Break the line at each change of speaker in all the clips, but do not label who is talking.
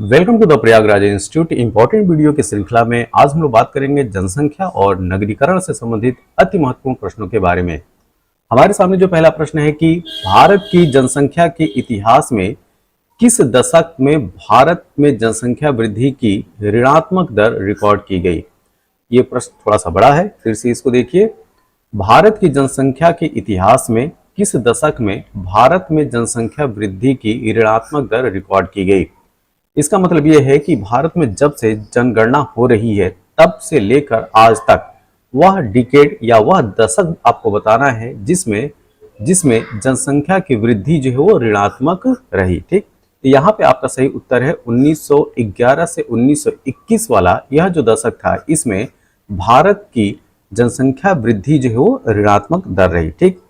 Welcome to the Prayagraj institute. Important video की श्रृंखला में आज हम लोग बात करेंगे जनसंख्या और नगरीकरण से संबंधित अति महत्वपूर्ण प्रश्नों के बारे में। हमारे सामने जो पहला प्रश्न है कि भारत की जनसंख्या के इतिहास में किस दशक में भारत में जनसंख्या वृद्धि की ऋणात्मक दर रिकॉर्ड की गई। ये प्रश्न थोड़ा सा बड़ा है, फिर से इसको देखिए। भारत की जनसंख्या के इतिहास में किस दशक में भारत में जनसंख्या वृद्धि की ऋणात्मक दर रिकॉर्ड की गई। इसका मतलब यह है कि भारत में जब से जनगणना हो रही है तब से लेकर आज तक वह डिकेड या वह दशक आपको बताना है जिसमें जिसमें जनसंख्या की वृद्धि जो है वो ऋणात्मक रही। ठीक, तो यहाँ पे आपका सही उत्तर है 1911 से 1921 वाला यह जो दशक था, इसमें भारत की जनसंख्या वृद्धि जो है वो ऋणात्मक दर रही। ठीक,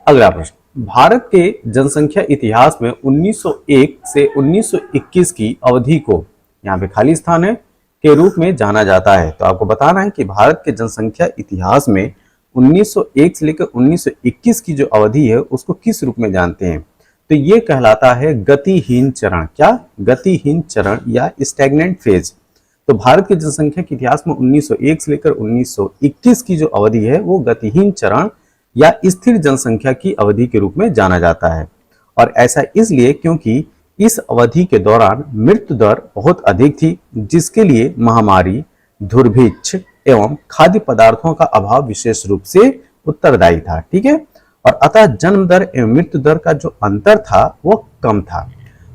अगला प्रश्न, भारत के जनसंख्या इतिहास में 1901 से 1921 की अवधि को, यहाँ पे खाली स्थान है, के रूप में जाना जाता है। तो आपको बताना है कि भारत के जनसंख्या इतिहास में 1901 से लेकर 1921 की जो अवधि है उसको किस रूप में जानते हैं। तो ये कहलाता है गतिहीन चरण। क्या? गतिहीन चरण या स्टैग्नेंट फेज। तो भारत के जनसंख्या के इतिहास में 1901 से लेकर 1921 की जो अवधि है वो गतिहीन चरण या स्थिर जनसंख्या की अवधि के रूप में जाना जाता है। और ऐसा इसलिए क्योंकि इस अवधि के दौरान मृत्यु दर बहुत अधिक थी, जिसके लिए महामारी, दुर्भिक्ष एवं खाद्य पदार्थों का अभाव विशेष रूप से उत्तरदायी था। ठीक है, और अतः जन्म दर एवं मृत्यु दर का जो अंतर था वो कम था।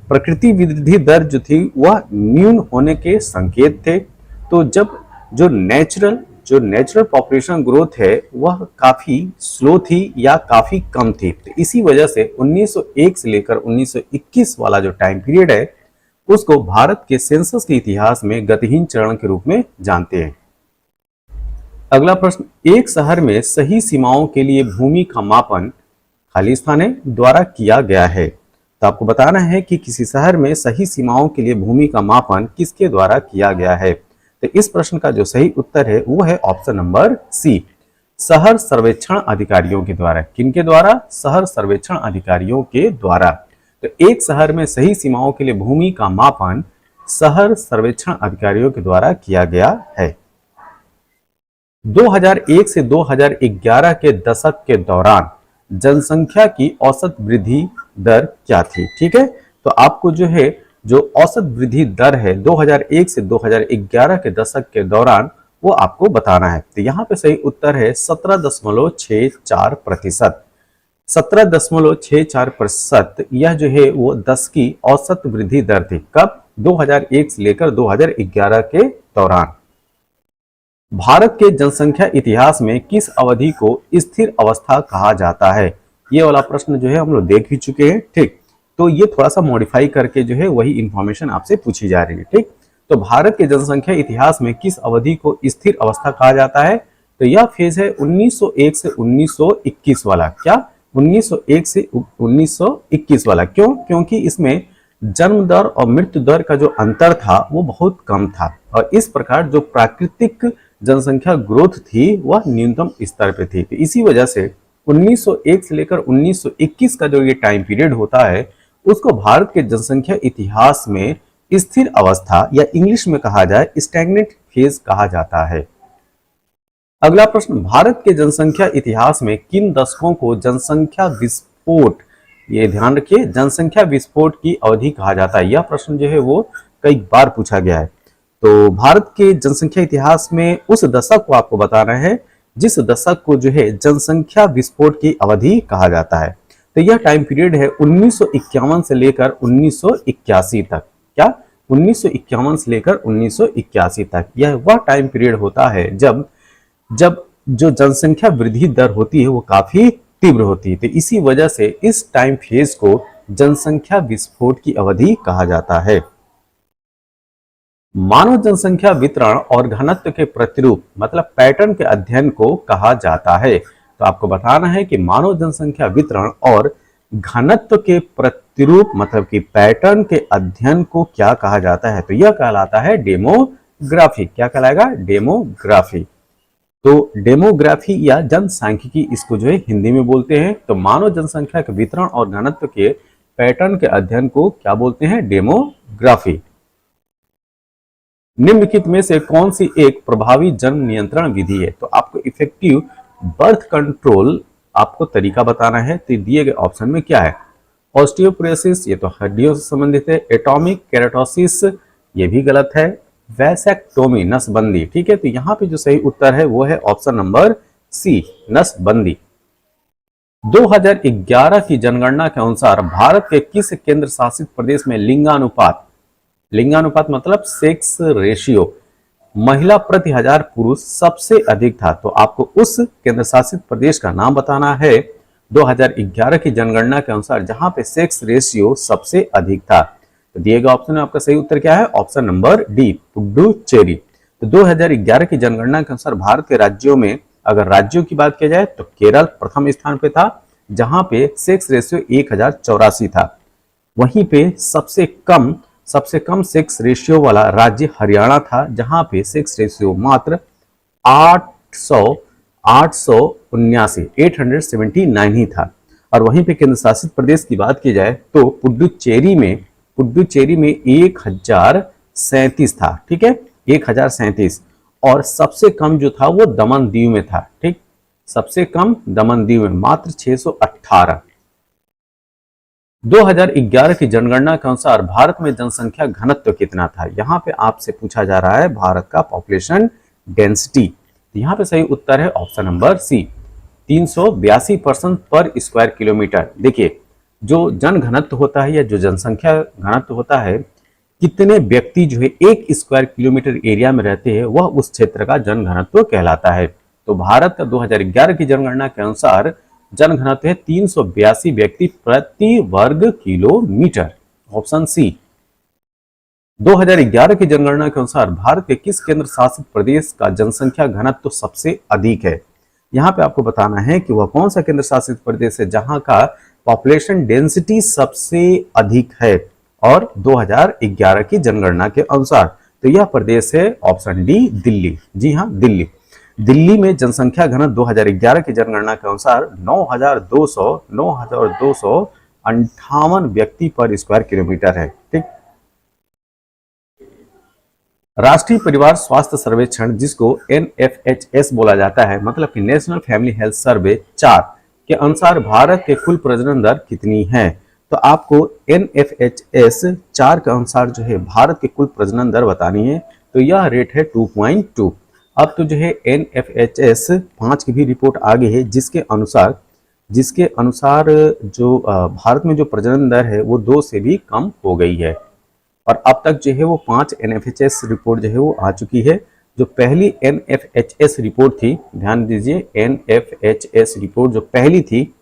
प्रकृति वृद्धि दर जो थी वह न्यून होने के संकेत थे। तो जब जो नेचुरल पॉपुलेशन ग्रोथ है वह काफी स्लो थी या काफी कम थी। तो इसी वजह से 1901 से लेकर 1921 वाला जो टाइम पीरियड है उसको भारत के सेंसस के इतिहास में गतिहीन चरण के रूप में जानते हैं। अगला प्रश्न, एक शहर में सही सीमाओं के लिए भूमि का मापन, खाली स्थान है, द्वारा किया गया है। तो आपको बताना है कि किसी शहर में सही सीमाओं के लिए भूमि का मापन किसके द्वारा किया गया है। तो इस प्रश्न का जो सही उत्तर है वो है ऑप्शन नंबर सी, शहर सर्वेक्षण अधिकारियों के द्वारा। किनके द्वारा? शहर सर्वेक्षण अधिकारियों के द्वारा। तो एक शहर में सही सीमाओं के लिए भूमि का मापन शहर सर्वेक्षण अधिकारियों के द्वारा किया गया है। 2001 से 2011 के दशक के दौरान जनसंख्या की औसत वृद्धि दर क्या थी। ठीक है, तो आपको जो औसत वृद्धि दर है 2001 से 2011 के दशक के दौरान वो आपको बताना है। तो यहाँ पे सही उत्तर है 17.64%। 17.64% यह जो है वो 10 की औसत वृद्धि दर थी। कब? 2001 से लेकर 2011 के दौरान। भारत के जनसंख्या इतिहास में किस अवधि को स्थिर अवस्था कहा जाता है। ये वाला प्रश्न जो है हम लोग देख भी चुके हैं। ठीक, तो ये थोड़ा सा मॉडिफाई करके जो है वही इंफॉर्मेशन आपसे पूछी जा रही है। ठीक, तो भारत के जनसंख्या इतिहास में किस अवधि को स्थिर अवस्था कहा जाता है। तो यह फेज है 1901 से 1921 वाला। क्या? 1901 से 1921 वाला। क्यों? क्योंकि इसमें जन्म दर और मृत्यु दर का जो अंतर था वो बहुत कम था और इस प्रकार जो प्राकृतिक जनसंख्या ग्रोथ थी वह न्यूनतम स्तर पे थी। तो इसी वजह से 1901 से लेकर 1921 का जो ये टाइम पीरियड होता है उसको भारत के जनसंख्या इतिहास में स्थिर अवस्था या इंग्लिश में कहा जाए स्टैग्नेंट फेज कहा जाता है। अगला प्रश्न, भारत के जनसंख्या इतिहास में किन दशकों को जनसंख्या विस्फोट, ये ध्यान रखिए, जनसंख्या विस्फोट की अवधि कहा जाता है। यह प्रश्न जो है वो कई बार पूछा गया है। तो भारत के जनसंख्या इतिहास में उस दशक को आपको बताना है जिस दशक को जो है जनसंख्या विस्फोट की अवधि कहा जाता है। तो यह टाइम पीरियड है 1951 से लेकर 1981 तक। क्या? 1951 से लेकर 1981 तक यह वह टाइम पीरियड होता है जब जो जनसंख्या वृद्धि दर होती है वो काफी तीव्र होती है। तो इसी वजह से इस टाइम फेज को जनसंख्या विस्फोट की अवधि कहा जाता है। मानव जनसंख्या वितरण और घनत्व के प्रतिरूप मतलब पैटर्न के अध्ययन को कहा जाता है। तो आपको बताना है कि मानव जनसंख्या वितरण और घनत्व के प्रतिरूप मतलब कि पैटर्न के अध्ययन को क्या कहा जाता है। तो यह कहलाता है डेमोग्राफी। क्या कहलाएगा? डेमोग्राफी। तो डेमोग्राफी या जनसांख्यिकी इसको जो है हिंदी में बोलते हैं। तो मानव जनसंख्या के वितरण और घनत्व के पैटर्न के अध्ययन को क्या बोलते हैं? डेमोग्राफी। निम्नलिखित में से कौन सी एक प्रभावी जन्म नियंत्रण विधि है? तो आपको इफेक्टिव बर्थ कंट्रोल आपको तरीका बताना है। तो दिए गए ऑप्शन में क्या है? ऑस्टियोपोरोसिस, ये तो हड्डियों से संबंधित है। एटॉमिक केराटोसिस, ये भी गलत है। वैसेक्टोमी, नसबंदी, ठीक है। तो यहाँ पे जो सही उत्तर है वो है ऑप्शन नंबर सी, नसबंदी। 2011 की जनगणना के अनुसार भारत के किस केंद्र शासित प्रदेश में लिंगानुपात मतलब सेक्स रेशियो, महिला प्रति हजार पुरुष सबसे अधिक था? तो आपको उस केंद्र शासित प्रदेश का नाम बताना है 2011 की जनगणना के अनुसार जहां पे सेक्स रेशियो सबसे अधिक था। तो दिए गए ऑप्शन में आपका सही उत्तर क्या है? Option number D, Puducherry. तो 2011 की जनगणना के अनुसार भारत के राज्यों में अगर राज्यों की बात की जाए तो केरल प्रथम स्थान पे था, जहां पे सेक्स रेशियो 1084 था। वहीं पे सबसे कम सेक्स रेशियो वाला राज्य हरियाणा था, जहां पे सेक्स रेशियो मात्र 879 ही था। और वहीं पे केंद्र शासित प्रदेश की बात की जाए तो पुडुचेरी में 1037 था, ठीक है, 1037। और सबसे कम जो था वो दमन दीव में था, ठीक, सबसे कम दमन दीव में मात्र 618। 2011 की जनगणना के अनुसार भारत में जनसंख्या घनत्व कितना था? यहाँ पे आपसे पूछा जा रहा है भारत का पॉपुलेशन डेंसिटी। यहाँ पे सही उत्तर है ऑप्शन नंबर सी, 382 पर्सन पर स्क्वायर किलोमीटर। देखिए, जो जन घनत्व होता है या जो जनसंख्या घनत्व होता है, कितने व्यक्ति जो है एक स्क्वायर किलोमीटर एरिया में रहते हैं, वह उस क्षेत्र का जन घनत्व कहलाता है। तो भारत का 2011 की जनगणना के अनुसार जन घनत्व है 382 व्यक्ति प्रति वर्ग किलोमीटर, ऑप्शन सी। 2011 की जनगणना के अनुसार भारत के किस केंद्र शासित प्रदेश का जनसंख्या घनत्व सबसे अधिक है? यहाँ पे आपको बताना है कि वह कौन सा केंद्र शासित प्रदेश है जहां का पॉपुलेशन डेंसिटी सबसे अधिक है और 2011 की जनगणना के अनुसार। तो यह प्रदेश है ऑप्शन डी, दिल्ली। जी हाँ, दिल्ली। दिल्ली में जनसंख्या घनत्व 2011 की जनगणना के अनुसार 9,258 व्यक्ति पर स्क्वायर किलोमीटर है, ठीक। राष्ट्रीय परिवार स्वास्थ्य सर्वेक्षण, जिसको NFHS बोला जाता है, मतलब कि नेशनल फैमिली हेल्थ सर्वे 4 के अनुसार भारत के कुल प्रजनन दर कितनी है? तो आपको NFHS 4 के अनुसार जो है भारत के कुल प्रजनन दर बतानी है। तो यह रेट है 2.2। अब तो जो है NFHS 5 की भी रिपोर्ट आ गई है, जिसके अनुसार जो भारत में जो प्रजनन दर है वो 2 से भी कम हो गई है। और अब तक जो है वो 5 NFHS रिपोर्ट जो है वो आ चुकी है। जो पहली NFHS रिपोर्ट थी, ध्यान दीजिए, NFHS रिपोर्ट जो पहली थी,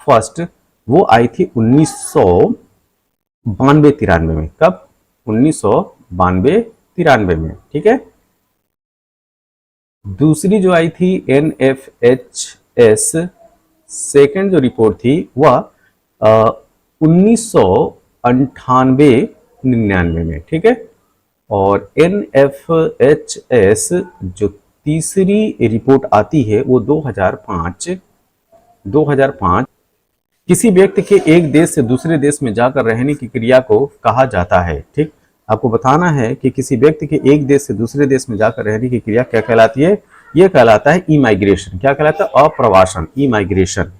फर्स्ट, वो आई थी 1992-93 में। कब? 1992-93 में, ठीक है। दूसरी जो आई थी NFHS सेकेंड जो रिपोर्ट थी वह 1998-99 में, ठीक है। और NFHS जो तीसरी रिपोर्ट आती है वो 2005। किसी व्यक्ति के एक देश से दूसरे देश में जाकर रहने की क्रिया को कहा जाता है, ठीक। आपको बताना है कि किसी व्यक्ति के एक देश से दूसरे देश में जाकर रहने की क्रिया क्या कहलाती है? यह कहलाता है इमाइग्रेशन। क्या कहलाता है? अप्रवासन, इमाइग्रेशन।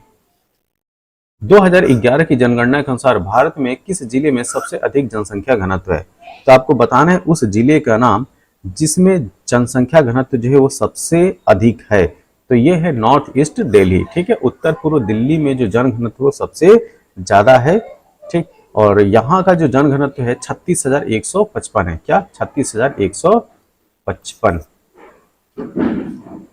2011 की जनगणना के अनुसार भारत में किस जिले में सबसे अधिक जनसंख्या घनत्व है? तो आपको बताना है उस जिले का नाम जिसमें जनसंख्या घनत्व जो है वो सबसे अधिक है। तो ये है नॉर्थ ईस्ट दिल्ली, ठीक है। उत्तर पूर्व दिल्ली में जो जन घनत्व वो सबसे ज्यादा है, ठीक। और यहाँ का जो जन घनत्व है 36,155 है। क्या? 36,155।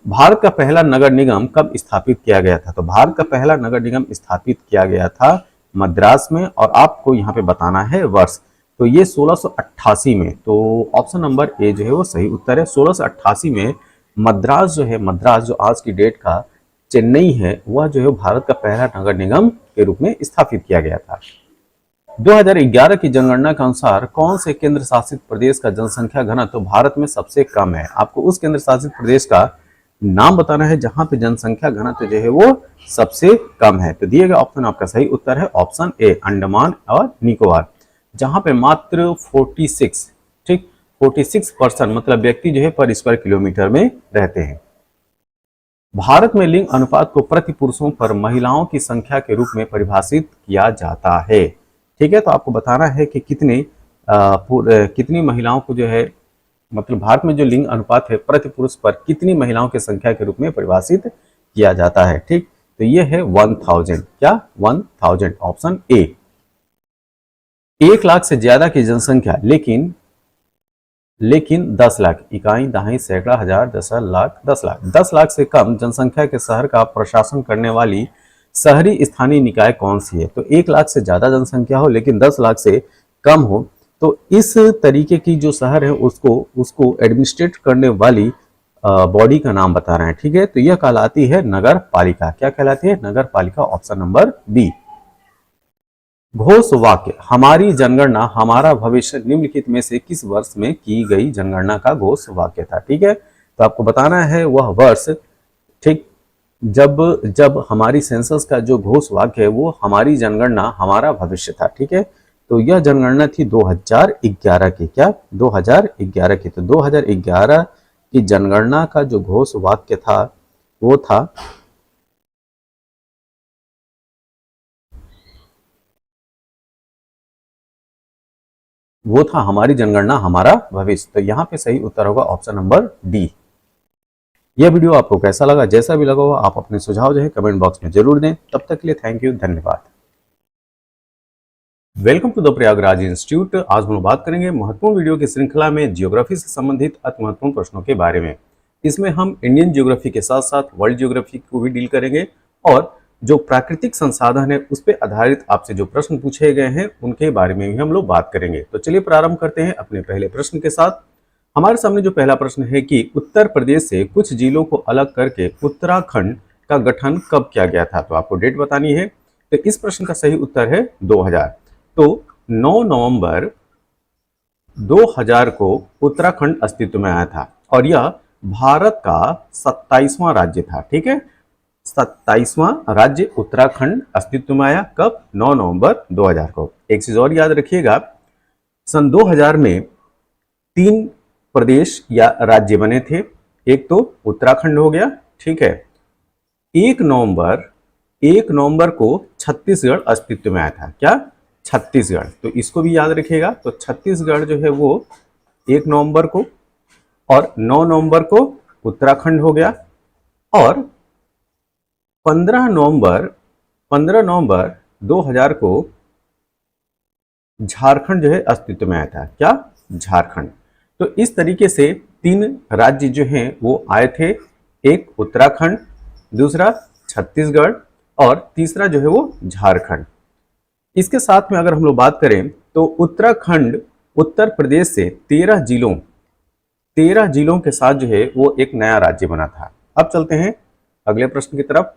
भारत का पहला नगर निगम कब स्थापित किया गया था? तो भारत का पहला नगर निगम स्थापित किया गया था मद्रास में, और आपको यहाँ पे बताना है वर्ष। तो ये 1688 में। तो ऑप्शन नंबर ए जो है वो सही उत्तर है। 1688 में मद्रास जो है, मद्रास जो आज की डेट का चेन्नई है, वह जो है भारत का पहला नगर निगम के रूप में स्थापित किया गया था। 2011 की जनगणना के अनुसार कौन से केंद्र शासित प्रदेश का जनसंख्या घनत्व तो भारत में सबसे कम है? आपको उस केंद्र शासित प्रदेश का नाम बताना है जहां पे जनसंख्या घनत्व जो है वो सबसे कम है। तो दिए गए ऑप्शन आपका सही उत्तर है ऑप्शन ए, अंडमान और निकोबार, जहां पे मात्र 46, ठीक, 46% मतलब व्यक्ति जो है पर स्क्वायर किलोमीटर में रहते हैं। भारत में लिंग अनुपात को प्रति पुरुषों पर महिलाओं की संख्या के रूप में परिभाषित किया जाता है। ठीक है, तो आपको बताना है कि कितनी महिलाओं को जो है, मतलब भारत में जो लिंग अनुपात है प्रति पुरुष पर कितनी महिलाओं की संख्या के रूप में परिभाषित किया जाता है। ठीक, तो ये है 1000, क्या 1000, ऑप्शन ए। 1 लाख से ज्यादा की जनसंख्या लेकिन 10 लाख, इकाई, दहाई, सैकड़ा, हजार, 10 लाख, 10 लाख, 10 लाख से कम जनसंख्या के शहर का प्रशासन करने वाली शहरी स्थानीय निकाय कौन सी है। तो 1 लाख से ज्यादा जनसंख्या हो लेकिन 10 लाख से कम हो, तो इस तरीके की जो शहर है उसको एडमिनिस्ट्रेट करने वाली बॉडी का नाम बता रहे हैं। ठीक है, तो यह कहलाती है नगर पालिका। क्या कहलाती है? नगर पालिका, ऑप्शन नंबर बी। घोष वाक्य हमारी जनगणना हमारा भविष्य निम्नलिखित में से किस वर्ष में की गई जनगणना का घोष वाक्य था। ठीक है, तो आपको बताना है वह वर्ष, ठीक, जब हमारी सेंसस का जो घोष वाक्य है वो हमारी जनगणना हमारा भविष्य था। ठीक है, तो यह जनगणना थी 2011 की। क्या? 2011 की। तो 2011 की जनगणना का जो घोष वाक्य था वो था हमारी जनगणना हमारा भविष्य। तो यहाँ पे सही उत्तर होगा ऑप्शन नंबर डी। यह वीडियो आपको कैसा लगा? जैसा भी लगा हो आप अपने सुझाव जो है कमेंट बॉक्स में जरूर दें। तब तक के लिए थैंक यू, धन्यवाद। Welcome to the Prayagraj institute. आज हम लोग बात करेंगे महत्वपूर्ण वीडियो की श्रृंखला में ज्योग्राफी से संबंधित अति महत्वपूर्ण प्रश्नों के बारे में। इसमें हम इंडियन ज्योग्राफी के साथ साथ वर्ल्ड ज्योग्राफी को भी डील करेंगे और जो प्राकृतिक संसाधन है उस पर आधारित आपसे जो प्रश्न पूछे गए हैं उनके बारे में भी हम लोग बात करेंगे। तो चलिए प्रारंभ करते हैं अपने पहले प्रश्न के साथ। हमारे सामने जो पहला प्रश्न है कि उत्तर प्रदेश से कुछ जिलों को अलग करके उत्तराखंड का गठन कब किया गया था। तो आपको डेट बतानी है। तो इस प्रश्न का सही उत्तर है 2000। तो 9 नवंबर 2000 को उत्तराखंड अस्तित्व में आया था और यह भारत का 27वां राज्य था। ठीक है, 27वां राज्य उत्तराखंड अस्तित्व में आया कब? 9 नवंबर 2000 को। एक चीज और याद रखिएगा, सन 2000 में 3 प्रदेश या राज्य बने थे। एक तो उत्तराखंड हो गया, ठीक है। 1 नवंबर को छत्तीसगढ़ अस्तित्व में आया था। क्या? छत्तीसगढ़। तो इसको भी याद रखिएगा। तो छत्तीसगढ़ जो है वो 1 नवंबर को, और 9 नवंबर को उत्तराखंड हो गया, और 15 नवंबर 2000 को झारखंड जो है अस्तित्व में आया था। क्या? झारखंड। तो इस तरीके से 3 राज्य जो हैं वो आए थे। एक उत्तराखंड, दूसरा छत्तीसगढ़ और तीसरा जो है वो झारखंड। इसके साथ में अगर हम लोग बात करें तो उत्तराखंड उत्तर प्रदेश से 13 जिलों के साथ जो है वो एक नया राज्य बना था। अब चलते हैं अगले प्रश्न की तरफ।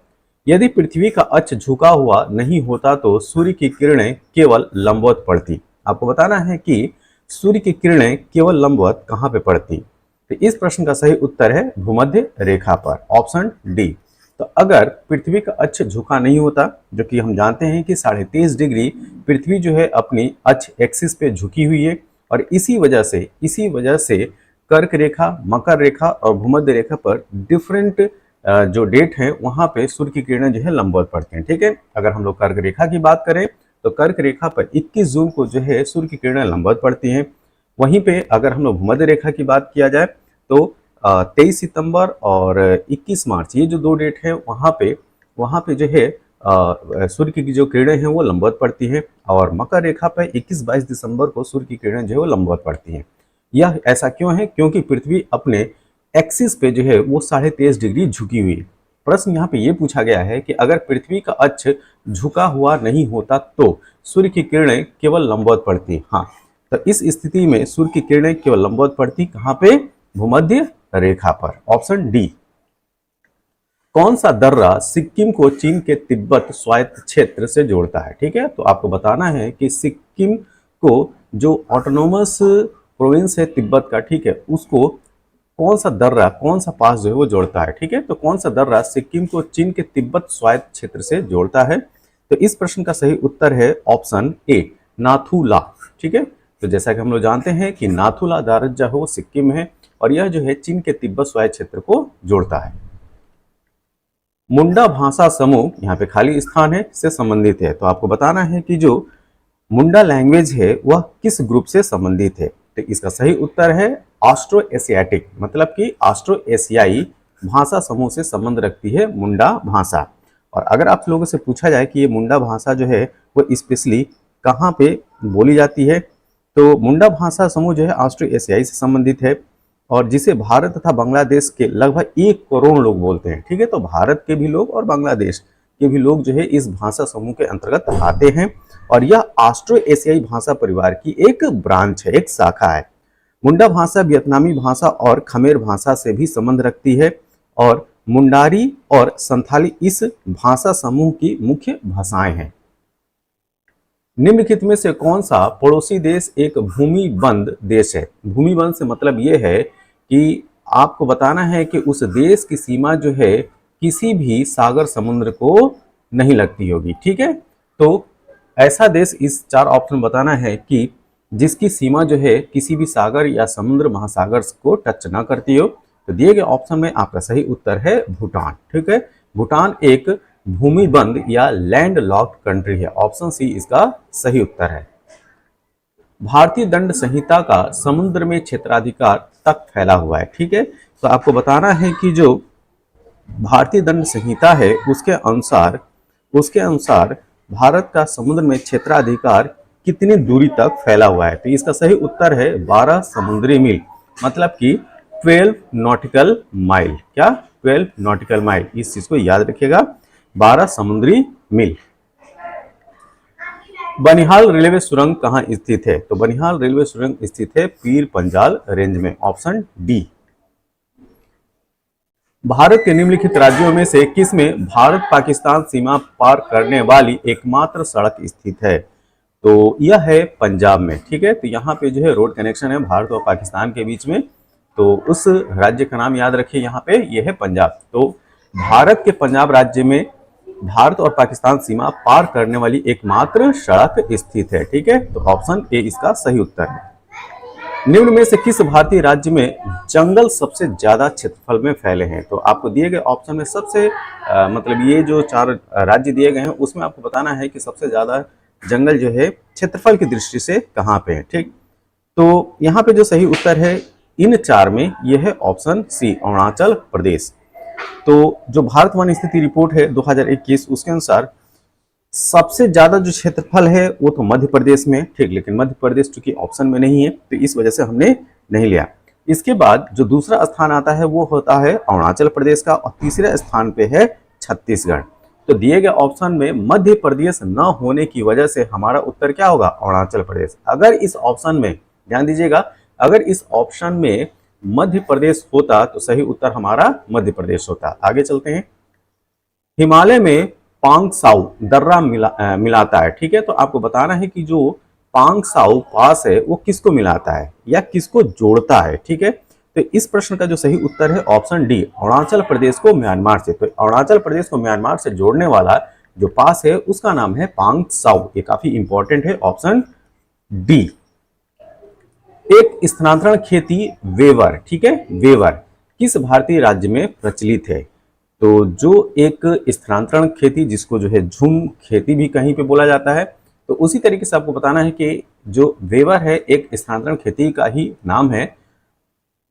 यदि पृथ्वी का अक्ष झुका हुआ नहीं होता तो सूर्य की किरणें केवल लंबवत पड़ती। आपको बताना है कि सूर्य की किरणें केवल लंबवत कहां पे पड़ती। तो इस प्रश्न का सही उत्तर है भूमध्य रेखा पर, ऑप्शन डी। तो अगर पृथ्वी का अक्ष झुका नहीं होता, जो कि हम जानते हैं कि 23.5 डिग्री पृथ्वी जो है अपनी अक्ष एक्सिस पे झुकी हुई है, और इसी वजह से कर्क रेखा, मकर रेखा और भूमध्य रेखा पर डिफरेंट जो डेट है वहां पे सूर्य की किरणें जो है लंबवत पड़ती हैं। ठीक है, अगर हम लोग कर्क रेखा की बात करें तो कर्क रेखा पर 21 जून को जो है सूर्य की किरणें लंबवत पड़ती हैं। वहीं पे अगर हम लोग भूमध्य रेखा की बात किया जाए तो 23 सितंबर और 21 मार्च, ये जो 2 डेट है वहाँ पे जो है सूर्य की जो किरणें हैं वो लंबवत पड़ती हैं, और मकर रेखा पर 21-22 दिसंबर को सूर्य की किरणें जो है वो लंबवत पड़ती हैं। यह ऐसा क्यों है? क्योंकि पृथ्वी अपने एक्सिस पे जो है वो 23.5 डिग्री झुकी हुई है। प्रश्न यहाँ पे ये पूछा गया है कि अगर पृथ्वी का अक्ष झुका हुआ नहीं होता तो सूर्य की किरणें केवल लंबवत पड़ती। हाँ, तो इस स्थिति में सूर्य की किरणें केवल लंबवत पड़ती कहाँ पे? भूमध्य रेखा पर, ऑप्शन डी। कौन सा दर्रा सिक्किम को चीन के तिब्बत स्वायत्त क्षेत्र से जोड़ता है? ठीक है, तो आपको बताना है कि सिक्किम को जो ऑटोनोमस प्रोविंस है तिब्बत का, ठीक है, उसको कौन सा दर्रा, कौन सा पास जो है वो जोड़ता है? ठीक है, तो कौन सा दर्रा सिक्किम को चीन के तिब्बत स्वायत्त क्षेत्र से जोड़ता है? तो इस प्रश्न का सही उत्तर है ऑप्शन ए, नाथुला। ठीक है, तो जैसा कि हम लोग जानते हैं कि नाथुला दर्रा जो है वो सिक्किम में है और यह जो है चीन के तिब्बत स्वायत्त क्षेत्र को जोड़ता है। मुंडा भाषा समूह, यहाँ पे खाली स्थान है, से संबंधित है। तो आपको बताना है कि जो मुंडा लैंग्वेज है वह किस ग्रुप से संबंधित है? तो इसका सही उत्तर है ऑस्ट्रो एशियाटिक, मतलब कि ऑस्ट्रो एशियाई भाषा समूह से संबंध रखती है मुंडा भाषा। और अगर आप लोगों से पूछा जाए कि ये मुंडा भाषा जो है वो स्पेशली कहाँ पे बोली जाती है, तो मुंडा भाषा समूह जो है ऑस्ट्रो एशियाई से संबंधित है और जिसे भारत तथा बांग्लादेश के लगभग 1 करोड़ लोग बोलते हैं। ठीक है, तो भारत के भी लोग और बांग्लादेश के भी लोग जो है इस भाषा समूह के अंतर्गत आते हैं और यह ऑस्ट्रो एशियाई भाषा परिवार की एक ब्रांच है, एक शाखा है। मुंडा भाषा वियतनामी भाषा और खमेर भाषा से भी संबंध रखती है और मुंडारी और संथाली इस भाषा समूह की मुख्य भाषाएं हैं। निम्नलिखित में से कौन सा पड़ोसी देश एक भूमिबंध देश है? भूमिबंध से मतलब यह है कि आपको बताना है कि उस देश की सीमा जो है किसी भी सागर समुद्र को नहीं लगती होगी। ठीक है, तो ऐसा देश, इस 4 ऑप्शन बताना है कि जिसकी सीमा जो है किसी भी सागर या समुद्र महासागर को टच ना करती हो। तो दिए गए ऑप्शन में आपका सही उत्तर है भूटान। ठीक है, भूटान एक भूमिबंध या लैंड लॉक्ड कंट्री है। ऑप्शन सी इसका सही उत्तर है। भारतीय दंड संहिता का समुद्र में क्षेत्राधिकार तक फैला हुआ है। ठीक है, तो आपको बताना है कि जो भारतीय दंड संहिता है उसके अनुसार भारत का समुद्र में क्षेत्राधिकार कितनी दूरी तक फैला हुआ है? तो इसका सही उत्तर है 12 समुद्री मील, मतलब कि 12 नॉटिकल माइल। क्या? 12 नॉटिकल माइल। इस चीज को याद रखिएगा, 12 समुद्री मील। बनिहाल रेलवे सुरंग कहाँ स्थित है? तो बनिहाल रेलवे सुरंग स्थित है पीर पंजाल रेंज में। Option D. भारत के निम्नलिखित राज्यों में से किस में भारत पाकिस्तान सीमा पार करने वाली एकमात्र सड़क स्थित है? तो यह है पंजाब में। ठीक है, तो यहाँ पे जो है रोड कनेक्शन है भारत और पाकिस्तान के बीच में, तो उस राज्य का नाम याद रखिए, यहाँ पे यह है पंजाब। तो भारत के पंजाब राज्य में भारत और पाकिस्तान सीमा पार करने वाली एकमात्र सड़क स्थित है। ठीक है, तो ऑप्शन ए इसका सही उत्तर है। निम्न में से किस भारतीय राज्य में जंगल सबसे ज्यादा क्षेत्रफल में फैले हैं? तो आपको दिए गए ऑप्शन में सबसे मतलब ये जो 4 राज्य दिए गए हैं उसमें आपको बताना है कि सबसे ज्यादा जंगल जो है क्षेत्रफल की दृष्टि से कहाँ पे है। ठीक, तो यहाँ पे जो सही उत्तर है इन 4 में यह है ऑप्शन सी, अरुणाचल प्रदेश। तो जो भारत वन स्थिति रिपोर्ट है 2021 उसके अनुसार सबसे ज्यादा जो क्षेत्रफल है वो तो मध्य प्रदेश में। ठीक, लेकिन मध्य प्रदेश चूंकि ऑप्शन में नहीं है तो इस वजह से हमने नहीं लिया। इसके बाद जो दूसरा स्थान आता है वो होता है अरुणाचल प्रदेश का और तीसरे स्थान पे है छत्तीसगढ़। तो दिए गए ऑप्शन में मध्य प्रदेश न होने की वजह से हमारा उत्तर क्या होगा? अरुणाचल प्रदेश। अगर इस ऑप्शन में ध्यान दीजिएगा, अगर इस ऑप्शन में मध्य प्रदेश होता तो सही उत्तर हमारा मध्य प्रदेश होता। आगे चलते हैं। हिमालय में पांगसाउ दर्रा मिलाता है। ठीक है, तो आपको बताना है कि जो पांगसाउ पास है वो किसको मिलाता है या किसको जोड़ता है? ठीक है, तो इस प्रश्न का जो सही उत्तर है ऑप्शन डी, अरुणाचल प्रदेश को म्यांमार से। तो अरुणाचल प्रदेश को म्यांमार से जोड़ने वाला जो पास है उसका नाम है पांगसाउ। ये काफी इंपॉर्टेंट है, ऑप्शन डी। एक स्थानांतरण खेती वेवर, ठीक है, वेवर किस भारतीय राज्य में प्रचलित है? तो जो एक स्थानांतरण खेती जिसको जो है झूम खेती भी कहीं पे बोला जाता है, तो उसी तरीके से आपको बताना है कि जो वेवर है एक स्थानांतरण खेती का ही नाम है।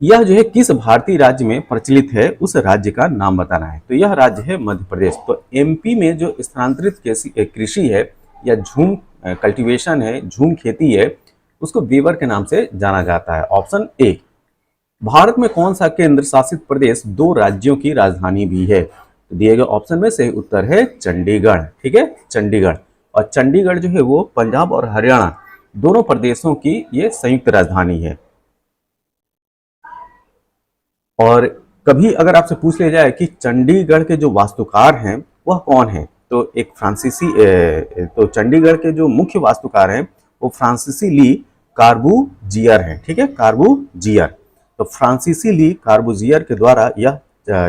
यह जो है किस भारतीय राज्य में प्रचलित है उस राज्य का नाम बताना है। तो यह राज्य है मध्य प्रदेश। तो एमपी में जो स्थानांतरित कृषि है या झूम कल्टीवेशन है, झूम खेती है, उसको वेवर के नाम से जाना जाता है। Option A. भारत में कौन सा केंद्र शासित प्रदेश 2 राज्यों की राजधानी भी है? तो दिए गए ऑप्शन में सही उत्तर है चंडीगढ़। ठीक है, चंडीगढ़। और चंडीगढ़ जो है वो पंजाब और हरियाणा दोनों प्रदेशों की ये संयुक्त राजधानी है। और कभी अगर आपसे पूछ लिया जाए कि चंडीगढ़ के जो वास्तुकार हैं वह कौन है, तो एक फ्रांसीसी तो चंडीगढ़ के जो मुख्य वास्तुकार हैं वो फ्रांसीसी ली कार्बूजियर हैं। ठीक है, कार्बूजियर। तो फ्रांसीसी ली कार्बूजियर के द्वारा यह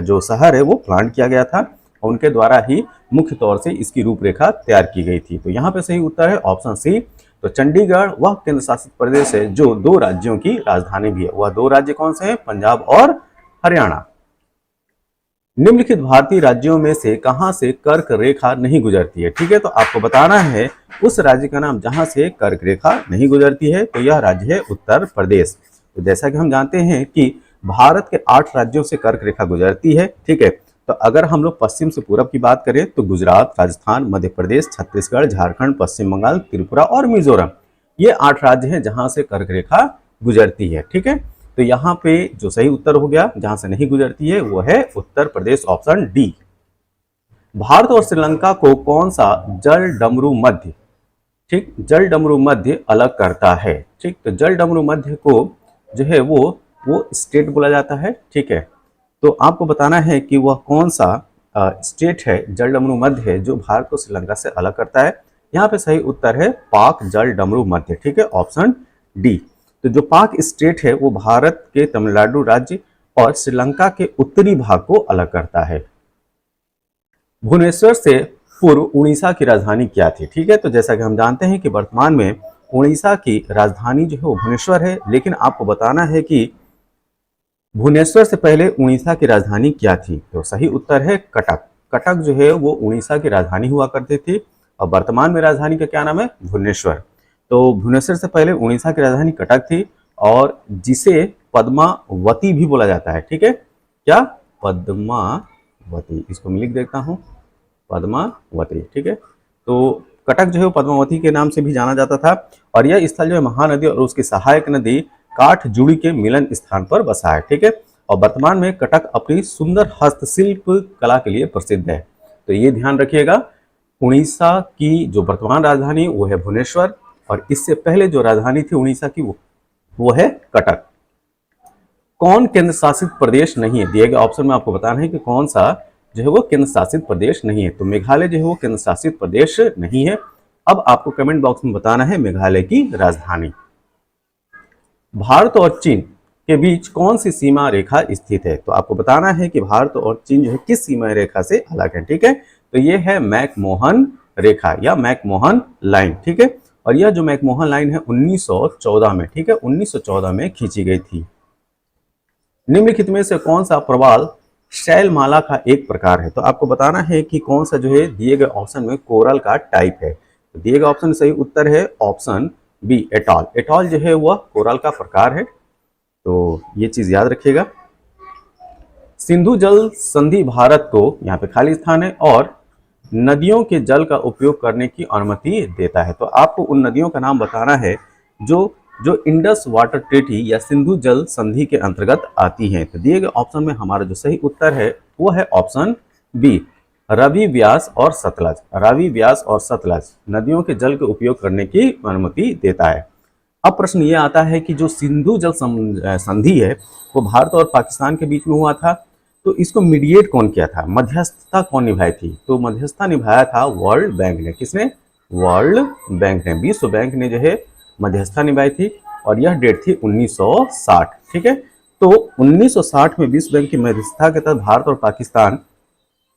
जो शहर है वो प्लान किया गया था और उनके द्वारा ही मुख्य तौर से इसकी रूपरेखा तैयार की गई थी। तो यहाँ पे सही उत्तर है ऑप्शन सी। तो चंडीगढ़ वह केंद्र शासित प्रदेश है जो 2 राज्यों की राजधानी भी है। वह 2 राज्य कौन से हैं? पंजाब और हरियाणा। निम्नलिखित भारतीय राज्यों में से कहां से कर्क रेखा नहीं गुजरती है? ठीक है, तो आपको बताना है उस राज्य का नाम जहां से कर्क रेखा नहीं गुजरती है। तो यह राज्य है उत्तर प्रदेश। तो जैसा कि हम जानते हैं कि भारत के 8 राज्यों से कर्क रेखा गुजरती है। ठीक है, तो अगर हम लोग पश्चिम से पूरब की बात करें तो गुजरात, राजस्थान, मध्य प्रदेश, छत्तीसगढ़, झारखंड, पश्चिम बंगाल, त्रिपुरा और मिजोरम, ये 8 राज्य हैं जहां से कर्क रेखा गुजरती है। ठीक है, तो यहाँ पे जो सही उत्तर हो गया जहां से नहीं गुजरती है वो है उत्तर प्रदेश, ऑप्शन डी। भारत और श्रीलंका को कौन सा जल डमरू मध्य, ठीक, जल डमरू मध्य अलग करता है? ठीक, तो जल डमरू मध्य को जो है वो स्टेट बोला जाता है। ठीक है, तो आपको बताना है कि वह कौन सा स्टेट है, जल डमरू मध्य है, जो भारत को श्रीलंका से अलग करता है। यहाँ पे सही उत्तर है पाक जल डमरू मध्य। ठीक है, ऑप्शन डी। तो जो पाक स्टेट है वो भारत के तमिलनाडु राज्य और श्रीलंका के उत्तरी भाग को अलग करता है। भुवनेश्वर से पूर्व उड़ीसा की राजधानी क्या थी? ठीक है, तो जैसा कि हम जानते हैं कि वर्तमान में उड़ीसा की राजधानी जो है वो भुवनेश्वर है, लेकिन आपको बताना है कि भुवनेश्वर से पहले उड़ीसा की राजधानी क्या थी? तो सही उत्तर है कटक। कटक जो है वो उड़ीसा की राजधानी हुआ करती थी और वर्तमान में राजधानी का क्या नाम है? भुवनेश्वर। तो भुवनेश्वर से पहले उड़ीसा की राजधानी कटक थी और जिसे पद्मावती भी बोला जाता है। ठीक है, क्या? पद्मावती, इसको मैं लिख देता हूँ, पद्मावती। ठीक है, तो कटक जो है वो पद्मावती के नाम से भी जाना जाता था और यह स्थल जो है महानदी और उसकी सहायक नदी काठजुड़ी के मिलन स्थान पर बसा है। ठीक है, और वर्तमान में कटक अपनी सुंदर हस्तशिल्प कला के लिए प्रसिद्ध है। तो ये ध्यान रखिएगा, उड़ीसा की जो वर्तमान राजधानी वो है भुवनेश्वर और इससे पहले जो राजधानी थी उड़ीसा की वो है कटक। कौन केंद्र शासित प्रदेश नहीं है? दिए गए ऑप्शन में आपको बताना है कि कौन सा जो है वो केंद्र शासित प्रदेश नहीं है। तो मेघालय जो है वो केंद्र शासित प्रदेश नहीं है। अब आपको कमेंट बॉक्स में बताना है मेघालय की राजधानी। भारत और चीन के बीच कौन सी सीमा रेखा स्थित है? तो आपको बताना है कि भारत और चीन जो है किस सीमा रेखा से अलग है। ठीक है, तो ये है मैकमोहन रेखा या मैकमोहन लाइन। ठीक है, और यह जो मैकमोहन लाइन है 1914 में, ठीक है, 1914 में खींची गई थी। निम्नलिखित में से कौन सा प्रवाल शैलमाला का एक प्रकार है? तो आपको बताना है कि कौन सा जो है दिए गए ऑप्शन में कोरल का टाइप है। तो दिए गए ऑप्शन सही उत्तर है ऑप्शन बी, एटॉल। एटॉल जो है वह कोरल का प्रकार है, तो ये चीज याद रखिएगा। सिंधु जल संधि भारत को, यहाँ पे खाली स्थान है, और नदियों के जल का उपयोग करने की अनुमति देता है। तो आपको उन नदियों का नाम बताना है जो इंडस वाटर ट्रीटी या सिंधु जल संधि के अंतर्गत आती हैं। तो दिए गए ऑप्शन में हमारा जो सही उत्तर है वो है ऑप्शन बी, रवि, व्यास और सतलज। रवि, व्यास और सतलज नदियों के जल के उपयोग करने की अनुमति देता है। अब प्रश्न ये आता है कि जो सिंधु जल संधि है वो भारत और पाकिस्तान के बीच में हुआ था, तो इसको मीडिएट कौन किया था? मध्यस्थता कौन निभाई थी? तो मध्यस्थता निभाया था वर्ल्ड बैंक ने। किसने? वर्ल्ड बैंक ने, विश्व बैंक ने जो है मध्यस्थता निभाई थी और यह डेट थी 1960। ठीक है, तो 1960 में विश्व बैंक की मध्यस्थता के तहत भारत और पाकिस्तान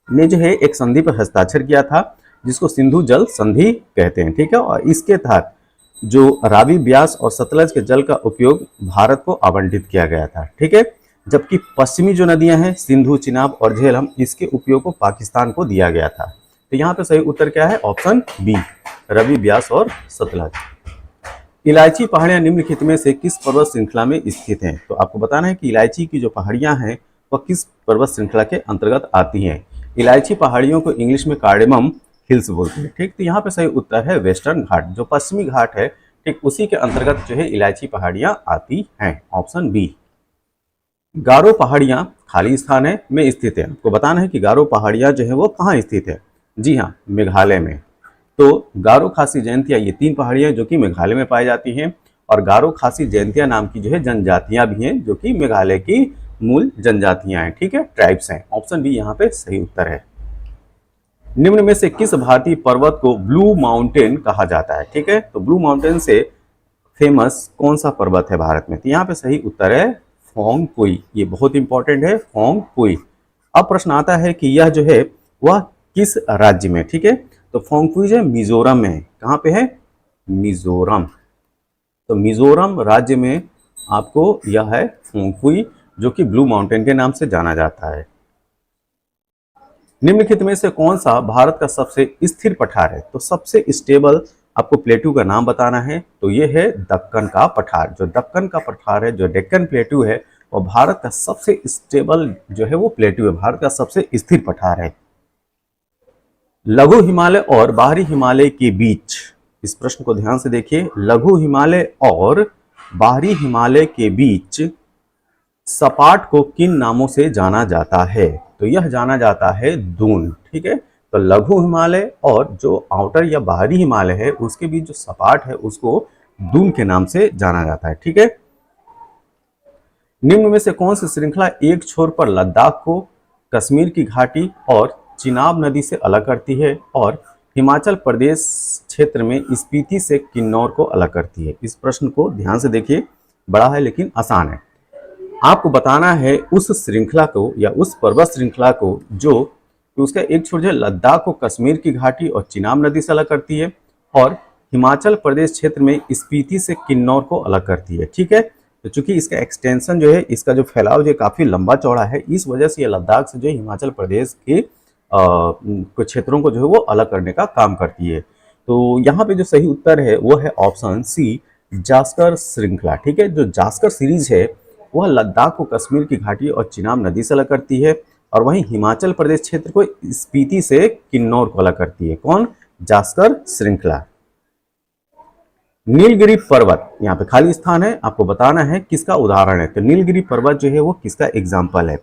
ने जो है एक संधि पर हस्ताक्षर किया था जिसको सिंधु जल संधि कहते हैं। ठीक है, और इसके तहत जो रावी, ब्यास और सतलज के जल का उपयोग भारत को आवंटित किया गया था। ठीक है, जबकि पश्चिमी जो नदियां हैं सिंधु, चिनाब और झेलम, इसके उपयोग को पाकिस्तान को दिया गया था। तो यहाँ पे सही उत्तर क्या है? ऑप्शन बी, रवि, ब्यास और सतलज। इलायची पहाड़ियां निम्नलिखित में से किस पर्वत श्रृंखला में स्थित हैं? तो आपको बताना है कि इलायची की जो पहाड़ियां हैं वह किस पर्वत श्रृंखला के अंतर्गत आती हैं। इलायची पहाड़ियों को इंग्लिश में कार्डेमम हिल्स बोलते हैं। ठीक, तो यहाँ पे सही उत्तर है वेस्टर्न घाट, जो पश्चिमी घाट है, ठीक उसी के अंतर्गत जो है इलायची पहाड़ियां आती हैं, ऑप्शन बी। गारो पहाड़ियां खाली स्थान है में स्थित है। आपको बताना है कि गारो पहाड़ियां जो है वो कहाँ स्थित है? जी हाँ, मेघालय में। तो गारो, खासी, जयंतिया ये 3 पहाड़ियां जो कि मेघालय में पाई जाती हैं और गारो, खासी, जयंतिया नाम की जो है जनजातियां भी हैं जो कि मेघालय की मूल जनजातियां हैं। ठीक है, ट्राइब्स हैं, ऑप्शन बी यहाँ पे सही उत्तर है। निम्न में से किस भारतीय पर्वत को ब्लू माउंटेन कहा जाता है? ठीक है, तो ब्लू माउंटेन से फेमस कौन सा पर्वत है भारत में? तो यहाँ पे सही उत्तर है फोंगपुई, ये बहुत इंपॉर्टेंट है, फोंगपुई। अब प्रश्न आता है कि यह जो है वह किस राज्य में, ठीक है। तो फोंगपुई जो है मिजोरम में है। कहाँ पे है? मिजोरम। तो मिजोरम राज्य में आपको यह है फोंगपुई, जो कि ब्लू माउंटेन के नाम से जाना जाता है। निम्नलिखित में से कौन सा भारत का सबसे स्थिर पठार है? तो सबसे स्टेबल आपको प्लेटू का नाम बताना है। तो ये है दक्कन का पठार। जो दक्कन का पठार है, जो डेक्कन प्लेटू है, वो भारत का सबसे स्टेबल जो है वो प्लेटू है, भारत का सबसे स्थिर पठार है। लघु हिमालय और बाहरी हिमालय के बीच, इस प्रश्न को ध्यान से देखिए, लघु हिमालय और बाहरी हिमालय के बीच सपाट को किन नामों से जाना जाता है? तो यह जाना जाता है दून, ठीक है। तो लघु हिमालय और जो आउटर या बाहरी हिमालय है उसके बीच जो सपाट है उसको दून के नाम से जाना जाता है, ठीक है। निम्न में से कौन सी श्रृंखला एक छोर पर लद्दाख को कश्मीर की घाटी और चिनाब नदी से अलग करती है और हिमाचल प्रदेश क्षेत्र में स्पीति से किन्नौर को अलग करती है? इस प्रश्न को ध्यान से देखिए, बड़ा है लेकिन आसान है। आपको बताना है उस श्रृंखला को या उस पर्वत श्रृंखला को जो उसका एक छोर जो लद्दाख को कश्मीर की घाटी और चिनाब नदी से अलग करती है और हिमाचल प्रदेश क्षेत्र में स्पीति से किन्नौर को अलग करती है, ठीक है। तो चूंकि इसका एक्सटेंशन जो है, इसका जो फैलाव जो काफी लंबा चौड़ा है, इस वजह से ये लद्दाख से जो हिमाचल प्रदेश के कुछ क्षेत्रों को जो है वो अलग करने का काम करती है। तो यहाँ पे जो सही उत्तर है वो है ऑप्शन सी, जास्कर श्रृंखला, ठीक है। जो जास्कर सीरीज है वह लद्दाख को कश्मीर की घाटी और चिनाब नदी से अलग करती है और वहीं हिमाचल प्रदेश क्षेत्र को स्पीति से किन्नौर को अलग करती है। कौन? जास्कर श्रृंखला। नीलगिरी पर्वत, यहाँ पे खाली स्थान है, आपको बताना है किसका उदाहरण है। तो नीलगिरी पर्वत जो है वो किसका एग्जाम्पल है?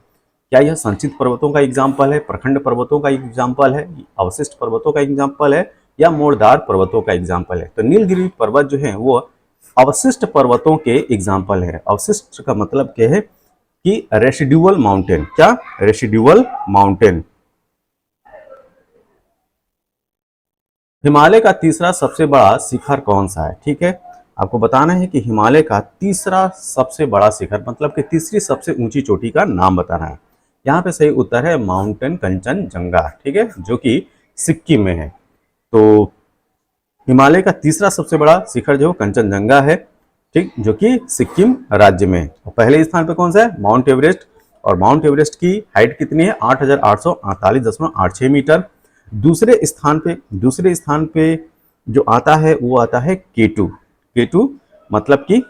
क्या यह संचित पर्वतों का एग्जाम्पल है, प्रखंड पर्वतों का एग्जाम्पल है, अवशिष्ट पर्वतों का एग्जाम्पल है या मोड़दार पर्वतों का एग्जाम्पल है? तो नीलगिरी पर्वत जो है वो अवशिष्ट पर्वतों के एग्जाम्पल है। अवशिष्ट का मतलब क्या है कि रेसिडुअल माउंटेन। क्या? Residual mountain. हिमालय का तीसरा सबसे बड़ा शिखर कौन सा है? ठीक है, आपको बताना है कि हिमालय का तीसरा सबसे बड़ा शिखर मतलब कि तीसरी सबसे ऊंची चोटी का नाम बताना है। यहाँ पे सही उत्तर है माउंटेन कंचनजंगा, ठीक है, जो कि सिक्किम में है। तो हिमालय का तीसरा सबसे बड़ा शिखर जो कंचनजंगा है, ठीक, जो कि सिक्किम राज्य में है। और पहले स्थान पे कौन सा है? Mount Everest. और माउंट एवरेस्ट की हाइट कितनी है? 8,848.86 मीटर। दूसरे स्थान पे जो आता है वो आता है केटू। केटू मतलब कि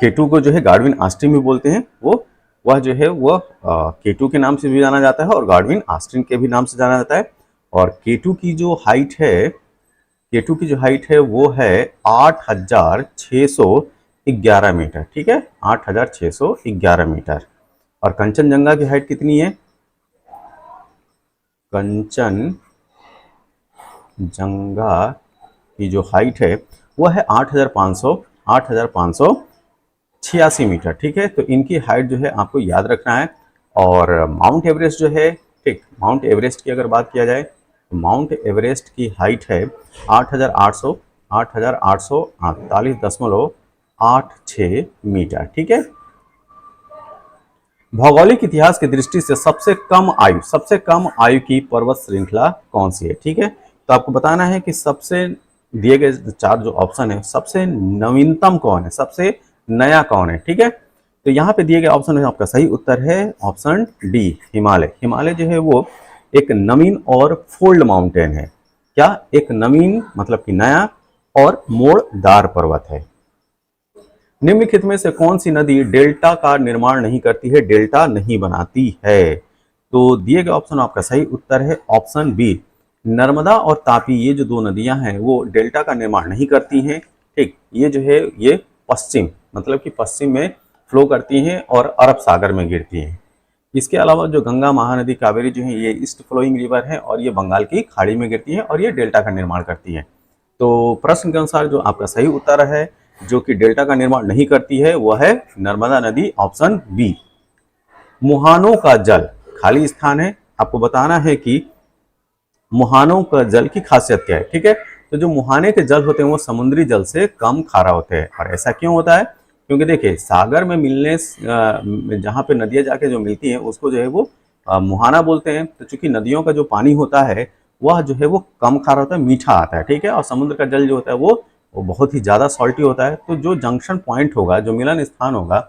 केटू को जो है गार्डविन आस्टिन भी बोलते हैं। वह जो है वह केटू के नाम से भी जाना जाता है और गार्डविन आस्टिन के भी नाम से जाना जाता है। और केटू की जो हाइट है वो है 8,611 मीटर, ठीक है, 8,611 मीटर। और कंचनजंगा की हाइट कितनी है? कंचनजंगा की जो हाइट है वो है 8,586 मीटर, ठीक है। तो इनकी हाइट जो है आपको याद रखना है। और माउंट एवरेस्ट जो है, ठीक, माउंट एवरेस्ट की अगर बात किया जाए तो माउंट एवरेस्ट की हाइट है 8,848.86 मीटर, ठीक है। भौगोलिक इतिहास की दृष्टि से सबसे कम आयु की पर्वत श्रृंखला कौन सी है? ठीक है, तो आपको बताना है कि सबसे दिए गए चार जो ऑप्शन है, सबसे नवीनतम कौन है, सबसे नया कौन है, ठीक है। तो यहाँ पे दिए गए ऑप्शन में आपका सही उत्तर है ऑप्शन डी, हिमालय। हिमालय जो है वो एक नवीन और फोल्ड माउंटेन है। क्या? एक नवीन मतलब कि नया और मोड़दार पर्वत है। निम्नलिखित में से कौन सी नदी डेल्टा का निर्माण नहीं करती है, डेल्टा नहीं बनाती है? तो दिए गए ऑप्शन आपका सही उत्तर है ऑप्शन बी, नर्मदा और तापी। ये जो दो नदियां हैं वो डेल्टा का निर्माण नहीं करती हैं, ठीक। ये जो है ये पश्चिम मतलब कि पश्चिम में फ्लो करती हैं और अरब सागर में गिरती हैं। इसके अलावा जो गंगा, महानदी, कावेरी जो है ये ईस्ट फ्लोइंग रिवर है और ये बंगाल की खाड़ी में गिरती है और ये डेल्टा का निर्माण करती है। तो प्रश्न के अनुसार जो आपका सही उत्तर है जो कि डेल्टा का निर्माण नहीं करती है वह है नर्मदा नदी, ऑप्शन बी। मुहानों का जल, खाली स्थान है, आपको बताना है कि मुहानों का जल की खासियत क्या है, ठीक है। तो तो जो मुहाने के जल होते हैं वो समुद्री जल से कम खारा होते हैं। और ऐसा क्यों होता है? क्योंकि देखिए सागर में मिलने जहाँ पे नदियाँ जाके जो मिलती हैं उसको जो है वो मुहाना बोलते हैं। तो चूंकि नदियों का जो पानी होता है वह जो है वो कम खारा होता है, मीठा आता है, ठीक है। और समुद्र का जल जो होता है वो बहुत ही ज़्यादा सॉल्टी होता है। तो जो जंक्शन पॉइंट होगा, जो मिलन स्थान होगा,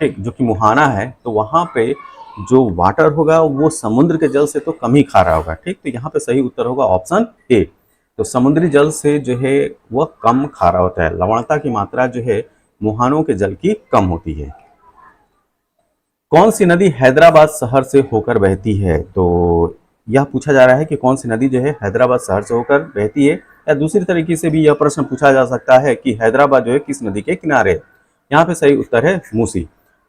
ठीक, जो कि मुहाना है, तो वहाँ पे जो वाटर होगा वो समुद्र के जल से तो कम ही खारा होगा, ठीक। तो यहाँ पे सही उत्तर होगा ऑप्शन ए। तो समुद्री जल से जो है वह कम खारा होता है, लवणता की मात्रा जो है मुहानों के जल की कम होती है। कौन सी नदी हैदराबाद शहर से होकर बहती है? तो यह पूछा जा रहा है कि कौन सी नदी जो है हैदराबाद शहर से होकर बहती है, या दूसरी तरीके से भी यह प्रश्न पूछा जा सकता है कि हैदराबाद जो है किस नदी के किनारे है। यहाँ पे सही उत्तर है मूसी।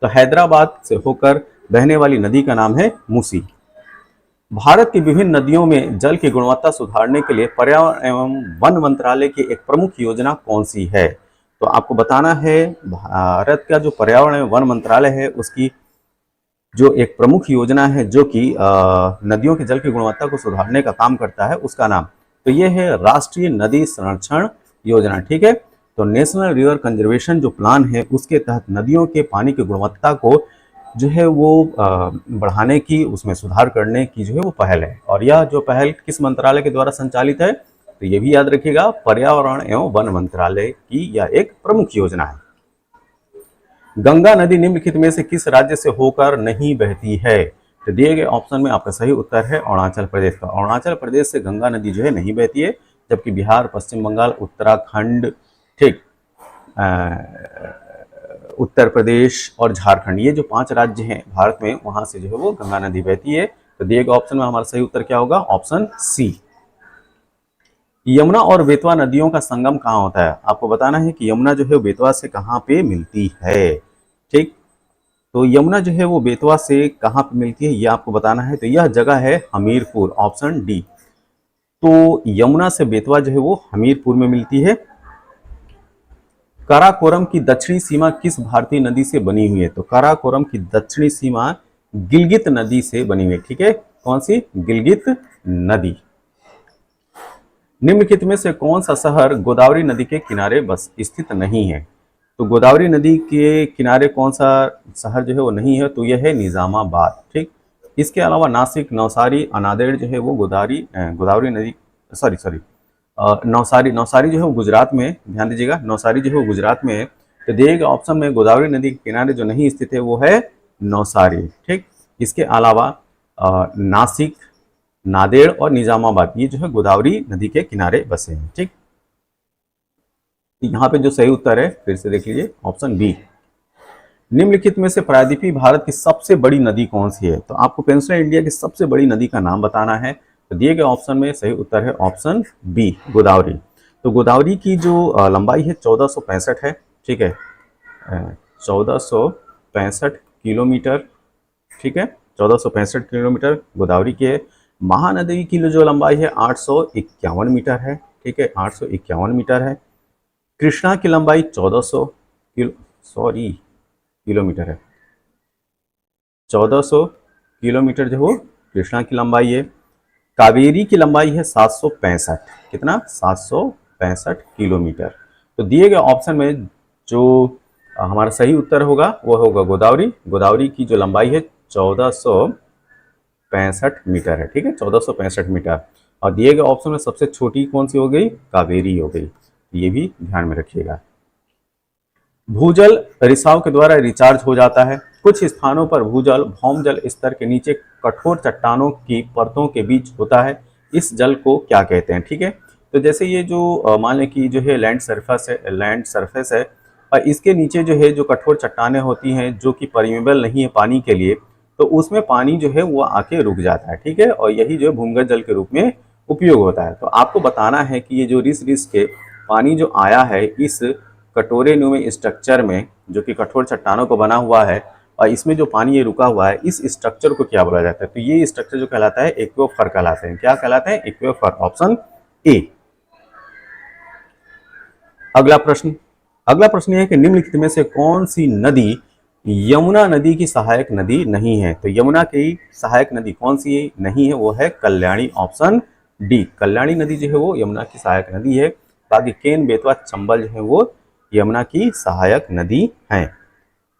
तो हैदराबाद से होकर बहने वाली नदी का नाम है मूसी। भारत की विभिन्न नदियों में जल की गुणवत्ता सुधारने के लिए पर्यावरण एवं वन मंत्रालय की एक प्रमुख योजना कौन सी है? तो आपको बताना है भारत का जो पर्यावरण एवं वन मंत्रालय है उसकी जो एक प्रमुख योजना है जो कि नदियों के जल की गुणवत्ता को सुधारने का काम करता है, उसका नाम तो ये है राष्ट्रीय नदी संरक्षण योजना, ठीक है। तो नेशनल रिवर कंजर्वेशन जो प्लान है उसके तहत नदियों के पानी की गुणवत्ता को जो है वो बढ़ाने की, उसमें सुधार करने की जो है वो पहल है। और यह जो पहल किस मंत्रालय के द्वारा संचालित है? तो ये भी याद रखिएगा, पर्यावरण एवं वन मंत्रालय की यह एक प्रमुख योजना है। गंगा नदी निम्नलिखित में से किस राज्य से होकर नहीं बहती है? तो दिए गए ऑप्शन में आपका सही उत्तर है अरुणाचल प्रदेश का। अरुणाचल प्रदेश से गंगा नदी जो है नहीं बहती है, जबकि बिहार, पश्चिम बंगाल, उत्तराखंड, ठीक, उत्तर प्रदेश और झारखंड, ये जो 5 राज्य हैं भारत में, वहां से जो है वो गंगा नदी बहती है। तो दिए गए ऑप्शन में हमारा सही उत्तर क्या होगा? Option C. यमुना और बेतवा नदियों का संगम कहाँ होता है? आपको बताना है कि यमुना जो है बेतवा से कहाँ पे मिलती है, ठीक। तो यमुना जो है वो बेतवा से कहाँ पे मिलती है ये आपको बताना है। तो यह जगह है हमीरपुर, ऑप्शन डी। तो यमुना से बेतवा जो है वो हमीरपुर में मिलती है। काराकोरम की दक्षिणी सीमा किस भारतीय नदी से बनी हुई है? तो काराकोरम की दक्षिणी सीमा गिलगित नदी से बनी हुई है, ठीक है। कौन सी? गिलगित नदी। निम्नलिखित में से कौन सा शहर गोदावरी नदी के किनारे बस स्थित नहीं है? तो गोदावरी नदी के किनारे कौन सा शहर जो है वो नहीं है? तो यह है निजामाबाद, ठीक। इसके अलावा नासिक, नवसारी, अनादेड़ जो है वो गोदावरी नदी, सॉरी नौसारी जो है वो गुजरात में, ध्यान दीजिएगा, नौसारी जो है वो गुजरात में है। तो दिए गए ऑप्शन में गोदावरी नदी के किनारे जो नहीं स्थित है वो है नौसारी, ठीक। इसके अलावा नासिक, नांदेड़ और निजामाबाद, ये जो है गोदावरी नदी के किनारे बसे हैं, ठीक। यहाँ पे जो सही उत्तर है फिर से देख लीजिए, ऑप्शन बी। निम्नलिखित में से प्रायद्वीपीय भारत की सबसे बड़ी नदी कौन सी है? तो आपको पेनिनसुला इंडिया की सबसे बड़ी नदी का नाम बताना है। तो दिए गए ऑप्शन में सही उत्तर है ऑप्शन बी, गोदावरी। तो गोदावरी की जो लंबाई है 1465 है, ठीक है, 1465 किलोमीटर, ठीक है, 1465 किलोमीटर गोदावरी की है। महानदी की जो लंबाई है 851 मीटर है, ठीक है, 851 मीटर है। कृष्णा की लंबाई 1400 किलोमीटर है, 1400 किलोमीटर जो हो कृष्णा की लंबाई है। कावेरी की लंबाई है 765, कितना? 765 किलोमीटर। तो दिए गए ऑप्शन में जो हमारा सही उत्तर होगा वो होगा गोदावरी। गोदावरी की जो लंबाई है 1465 मीटर है, ठीक है, 1465 मीटर। और दिए गए ऑप्शन में सबसे छोटी कौन सी हो गई? कावेरी हो गई। ये भी ध्यान में रखिएगा। भूजल रिसाव के द्वारा रिचार्ज हो जाता है। कुछ स्थानों पर भूजल भौमजल स्तर के नीचे कठोर चट्टानों की परतों के बीच होता है। इस जल को क्या कहते हैं? ठीक है, तो जैसे ये जो मान लें कि जो है लैंड सरफेस है और इसके नीचे जो है जो कठोर चट्टानें होती हैं जो कि परमेबल नहीं है पानी के लिए, तो उसमें पानी जो है वो आके रुक जाता है, ठीक है, और यही जो है भूमिगत जल के रूप में उपयोग होता है। तो आपको बताना है कि ये जो रिस के पानी जो आया है इस कटोरे नुमे स्ट्रक्चर में जो कि कठोर चट्टानों को बना हुआ है और इसमें जो पानी ये रुका हुआ है, इस स्ट्रक्चर को क्या बोला जाता है? तो ये स्ट्रक्चर जो कहलाता है एक्वेफर कहलाते हैं। क्या कहलाते हैं? Aquifer, option A. अगला प्रश्न यह है कि निम्नलिखित में से कौन सी नदी यमुना नदी की सहायक नदी नहीं है? तो यमुना की सहायक नदी कौन सी नहीं है? वो है कल्याणी, ऑप्शन डी। कल्याणी नदी जो है वो यमुना की सहायक नदी है। बाकी केन, बेतवा, चंबल जो है वो यमुना की सहायक नदी हैं।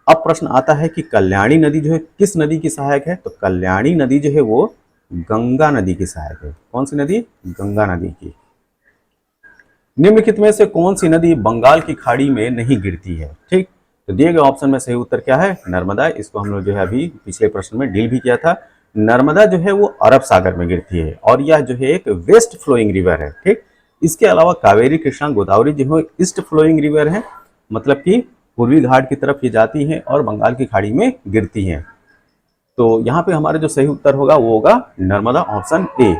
अब प्रश्न आता है कि कल्याणी नदी जो है किस नदी की सहायक है? तो कल्याणी नदी जो है वो गंगा नदी की सहायक है। कौन सी नदी? गंगा नदी की। निम्नलिखित में से कौन सी नदी बंगाल की खाड़ी में नहीं गिरती है? ठीक, तो दिए गए ऑप्शन में सही उत्तर क्या है? नर्मदा। इसको हम लोग जो है अभी पिछले प्रश्न में डील भी किया था। नर्मदा जो है वो अरब सागर में गिरती है और यह जो है एक वेस्ट फ्लोइंग रिवर है। ठीक, इसके अलावा कावेरी, कृष्णा, गोदावरी जो है ईस्ट फ्लोइंग रिवर है, मतलब कि पूर्वी घाट की तरफ ये जाती हैं और बंगाल की खाड़ी में गिरती हैं। तो यहाँ पे हमारा जो सही उत्तर होगा वो होगा नर्मदा, ऑप्शन ए।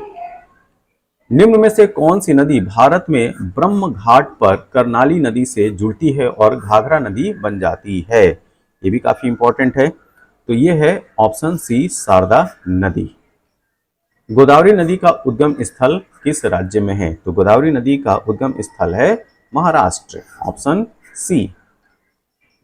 निम्न में से कौन सी नदी भारत में ब्रह्म घाट पर कर्नाली नदी से जुड़ती है और घाघरा नदी बन जाती है? ये भी काफी इंपॉर्टेंट है। तो ये है ऑप्शन सी, शारदा नदी। गोदावरी नदी का उद्गम स्थल किस राज्य में है? तो गोदावरी नदी का उद्गम स्थल है महाराष्ट्र, ऑप्शन सी।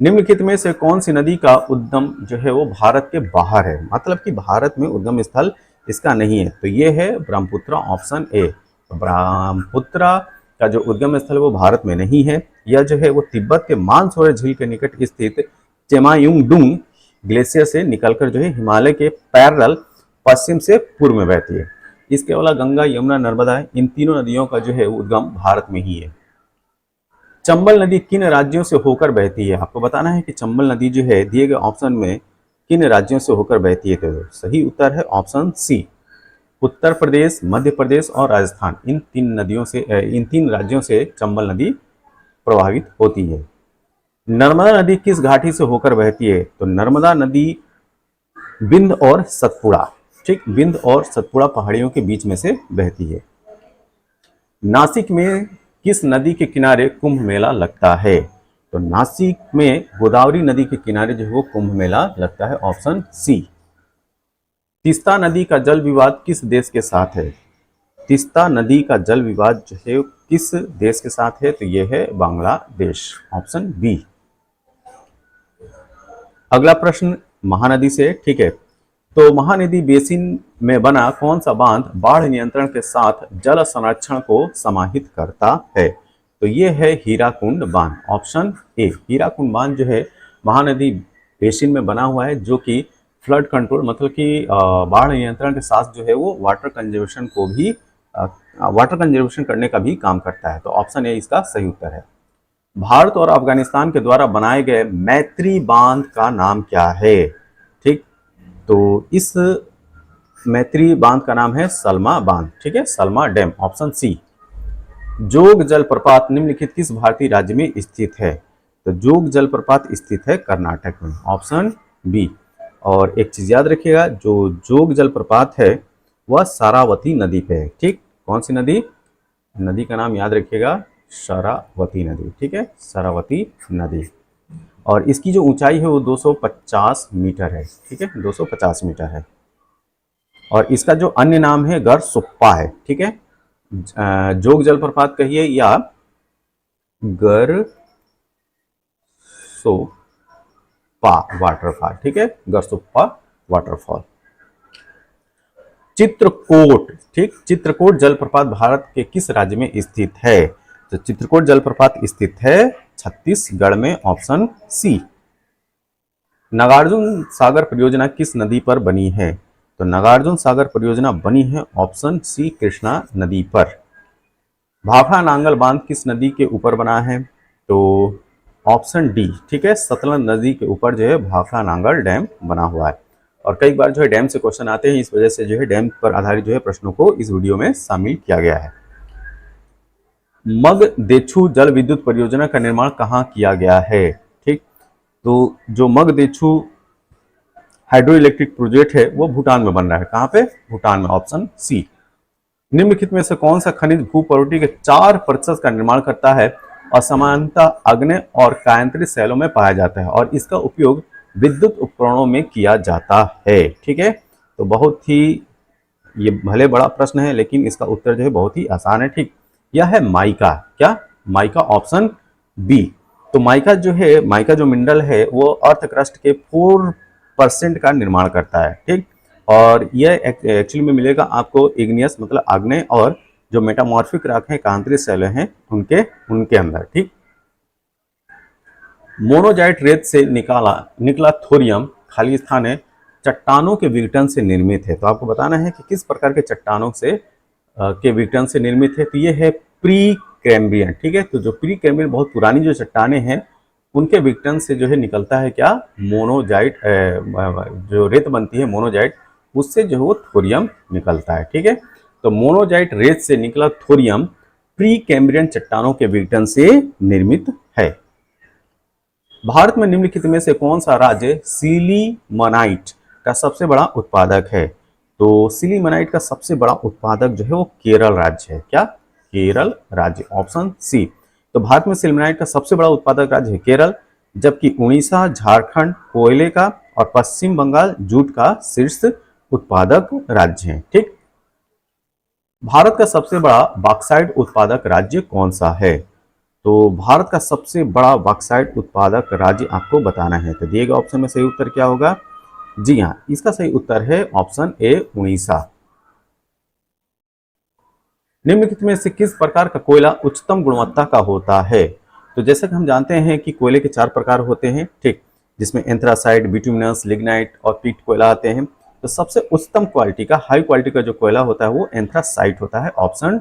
निम्नलिखित में से कौन सी नदी का उद्गम जो है वो भारत के बाहर है, मतलब कि भारत में उद्गम स्थल इसका नहीं है? तो ये है ब्रह्मपुत्र, ऑप्शन ए। ब्रह्मपुत्र का जो उद्गम स्थल है वो भारत में नहीं है। यह जो है वो तिब्बत के मानसरोवर झील के निकट स्थित चेमायुंगडुंग ग्लेशियर से निकलकर जो है हिमालय के पैरेलल पश्चिम से पूर्व में बहती है। इसके अलावा गंगा, यमुना, नर्मदा, इन तीनों नदियों का जो है उद्गम भारत में ही है। चंबल नदी किन राज्यों से होकर बहती है? आपको बताना है कि चंबल नदी जो है दिए गए ऑप्शन में किन राज्यों से होकर बहती है? तो सही उत्तर है ऑप्शन सी, उत्तर प्रदेश, मध्य प्रदेश और राजस्थान। इन तीन राज्यों से चंबल नदी प्रभावित होती है। नर्मदा नदी किस घाटी से होकर बहती है? तो नर्मदा नदी बिंद और सतपुड़ा, ठीक, बिंद और सतपुड़ा पहाड़ियों के बीच में से बहती है। नासिक में किस नदी के किनारे कुंभ मेला लगता है? तो नासिक में गोदावरी नदी के किनारे जो है वो कुंभ मेला लगता है, ऑप्शन सी। तीस्ता नदी का जल विवाद किस देश के साथ है? तीस्ता नदी का जल विवाद जो है किस देश के साथ है? तो यह है बांग्लादेश, ऑप्शन बी। अगला प्रश्न महानदी से, ठीक है। तो महानदी बेसिन में बना कौन सा बांध बाढ़ नियंत्रण के साथ जल संरक्षण को समाहित करता है? तो ये है हीराकुंड बांध, ऑप्शन ए। हीराकुंड बांध जो है महानदी बेसिन में बना हुआ है, जो कि फ्लड कंट्रोल, मतलब कि बाढ़ नियंत्रण के साथ जो है वो वाटर कंजर्वेशन करने का भी काम करता है। तो ऑप्शन ए इसका सही उत्तर है। भारत और अफगानिस्तान के द्वारा बनाए गए मैत्री बांध का नाम क्या है? ठीक, तो इस मैत्री बांध का नाम है सलमा बांध, ठीक है, सलमा डैम, ऑप्शन सी। जोग जलप्रपात निम्नलिखित किस भारतीय राज्य में स्थित है? तो जोग जलप्रपात स्थित है कर्नाटक में, ऑप्शन बी। और एक चीज याद रखिएगा, जो जोग जलप्रपात है वह शरावती नदी पे है। ठीक, कौन सी नदी? नदी का नाम याद रखिएगा, शरावती नदी, ठीक है, शरावती नदी। और इसकी जो ऊंचाई है वो 250 मीटर है, ठीक है, 250 मीटर है। और इसका जो अन्य नाम है गरसुप्पा है, ठीक है, जोग जलप्रपात कहिए या गरसुप्पा वाटरफॉल, ठीक है, गरसुप्पा वाटरफॉल। चित्रकूट, ठीक, चित्रकूट जलप्रपात भारत के किस राज्य में स्थित है? तो चित्रकूट जलप्रपात स्थित है छत्तीसगढ़ में, ऑप्शन सी। नागार्जुन सागर परियोजना किस नदी पर बनी है? तो नागार्जुन सागर परियोजना बनी है, ऑप्शन सी, कृष्णा नदी पर। भाखड़ा नांगल बांध किस नदी के ऊपर बना है? तो ऑप्शन डी, ठीक है, सतलज नदी के ऊपर जो है भाखड़ा नांगल डैम बना हुआ है। और कई बार जो है डैम से क्वेश्चन आते हैं, इस वजह से जो है डैम पर आधारित जो है प्रश्नों को इस वीडियो में शामिल किया गया है। मगदेछू जल विद्युत परियोजना का निर्माण कहाँ किया गया है? ठीक, तो जो मगदेछू हाइड्रो इलेक्ट्रिक प्रोजेक्ट है वो भूटान में बन रहा है। कहाँ पे? भूटान में, ऑप्शन सी। निम्नलिखित में से कौन सा खनिज भूपर्वती के 4% का निर्माण करता है और समानता आग्नेय और कायांतरित शैलों में पाया जाता है और इसका उपयोग विद्युत उपकरणों में किया जाता है? ठीक है, तो बहुत ही ये भले बड़ा प्रश्न है लेकिन इसका उत्तर जो है बहुत ही आसान है। ठीक, यह है माइका। क्या? Mica, option B. तो माइका जो है, माइका जो मिनरल है वो अर्थ क्रस्ट के 4% का निर्माण करता है। ठीक, और यह एक्चुअली में मिलेगा आपको इग्नियस, मतलब आग्नेय और जो मेटामॉर्फिक राख है, एकांतरित शैल हैं उनके उनके अंदर। ठीक, मोनोजाइट रेत से निकला थोरियम खाली स्थान है चट्टानों के विघटन से निर्मित है। तो आपको बताना है कि किस प्रकार के चट्टानों से के विघटन से निर्मित है। तो ये है प्री कैम्ब्रियन। ठीक है, तो जो प्री कैम्ब्रियन बहुत पुरानी जो चट्टाने हैं उनके विघटन से जो है निकलता है क्या, मोनोजाइट, जो रेत बनती है मोनोजाइट, उससे जो है वो थोरियम निकलता है। ठीक है, तो मोनोजाइट रेत से निकला थोरियम प्री कैम्ब्रियन चट्टानों के विघटन से निर्मित है। भारत में निम्नलिखित में से कौन सा राज्य सिलीमनाइट का सबसे बड़ा उत्पादक है। तो सिलीमनाइट का सबसे बड़ा उत्पादक जो है वो केरल राज्य है। क्या, केरल राज्य, ऑप्शन सी। तो भारत में सिलीमनाइट का सबसे बड़ा उत्पादक राज्य है केरल, जबकि उड़ीसा, झारखंड कोयले का और पश्चिम बंगाल जूट का शीर्ष उत्पादक राज्य है। ठीक, भारत का सबसे बड़ा बॉक्साइट उत्पादक राज्य कौन सा है। तो भारत का सबसे बड़ा बॉक्साइट उत्पादक राज्य आपको बताना है। तो दिए गए ऑप्शन में सही उत्तर क्या होगा। जी हाँ, इसका सही उत्तर है ऑप्शन ए, उड़ीसा। निम्नलिखित में से किस प्रकार का कोयला उच्चतम गुणवत्ता का होता है। तो जैसे कि हम जानते हैं कि कोयले के 4 प्रकार होते हैं। ठीक, जिसमें एंथ्रासाइट, बिटुमिनस, लिग्नाइट और पीट कोयला आते हैं। तो सबसे उच्चतम क्वालिटी का, हाई क्वालिटी का जो कोयला होता है वो एंथ्रासाइट होता है, ऑप्शन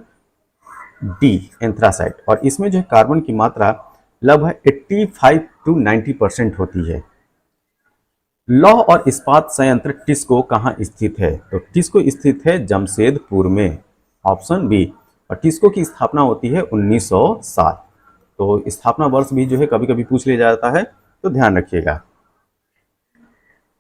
डी, एंथ्रासाइट। और इसमें जो है कार्बन की मात्रा लगभग 85 to 90% होती है। लौह और इस्पात संयंत्र टिस्को कहाँ स्थित है। तो टिस्को स्थित है जमशेदपुर में, ऑप्शन बी। और टिस्को की स्थापना होती है 1907। तो स्थापना वर्ष भी जो है कभी कभी पूछ लिया जाता है, तो ध्यान रखिएगा।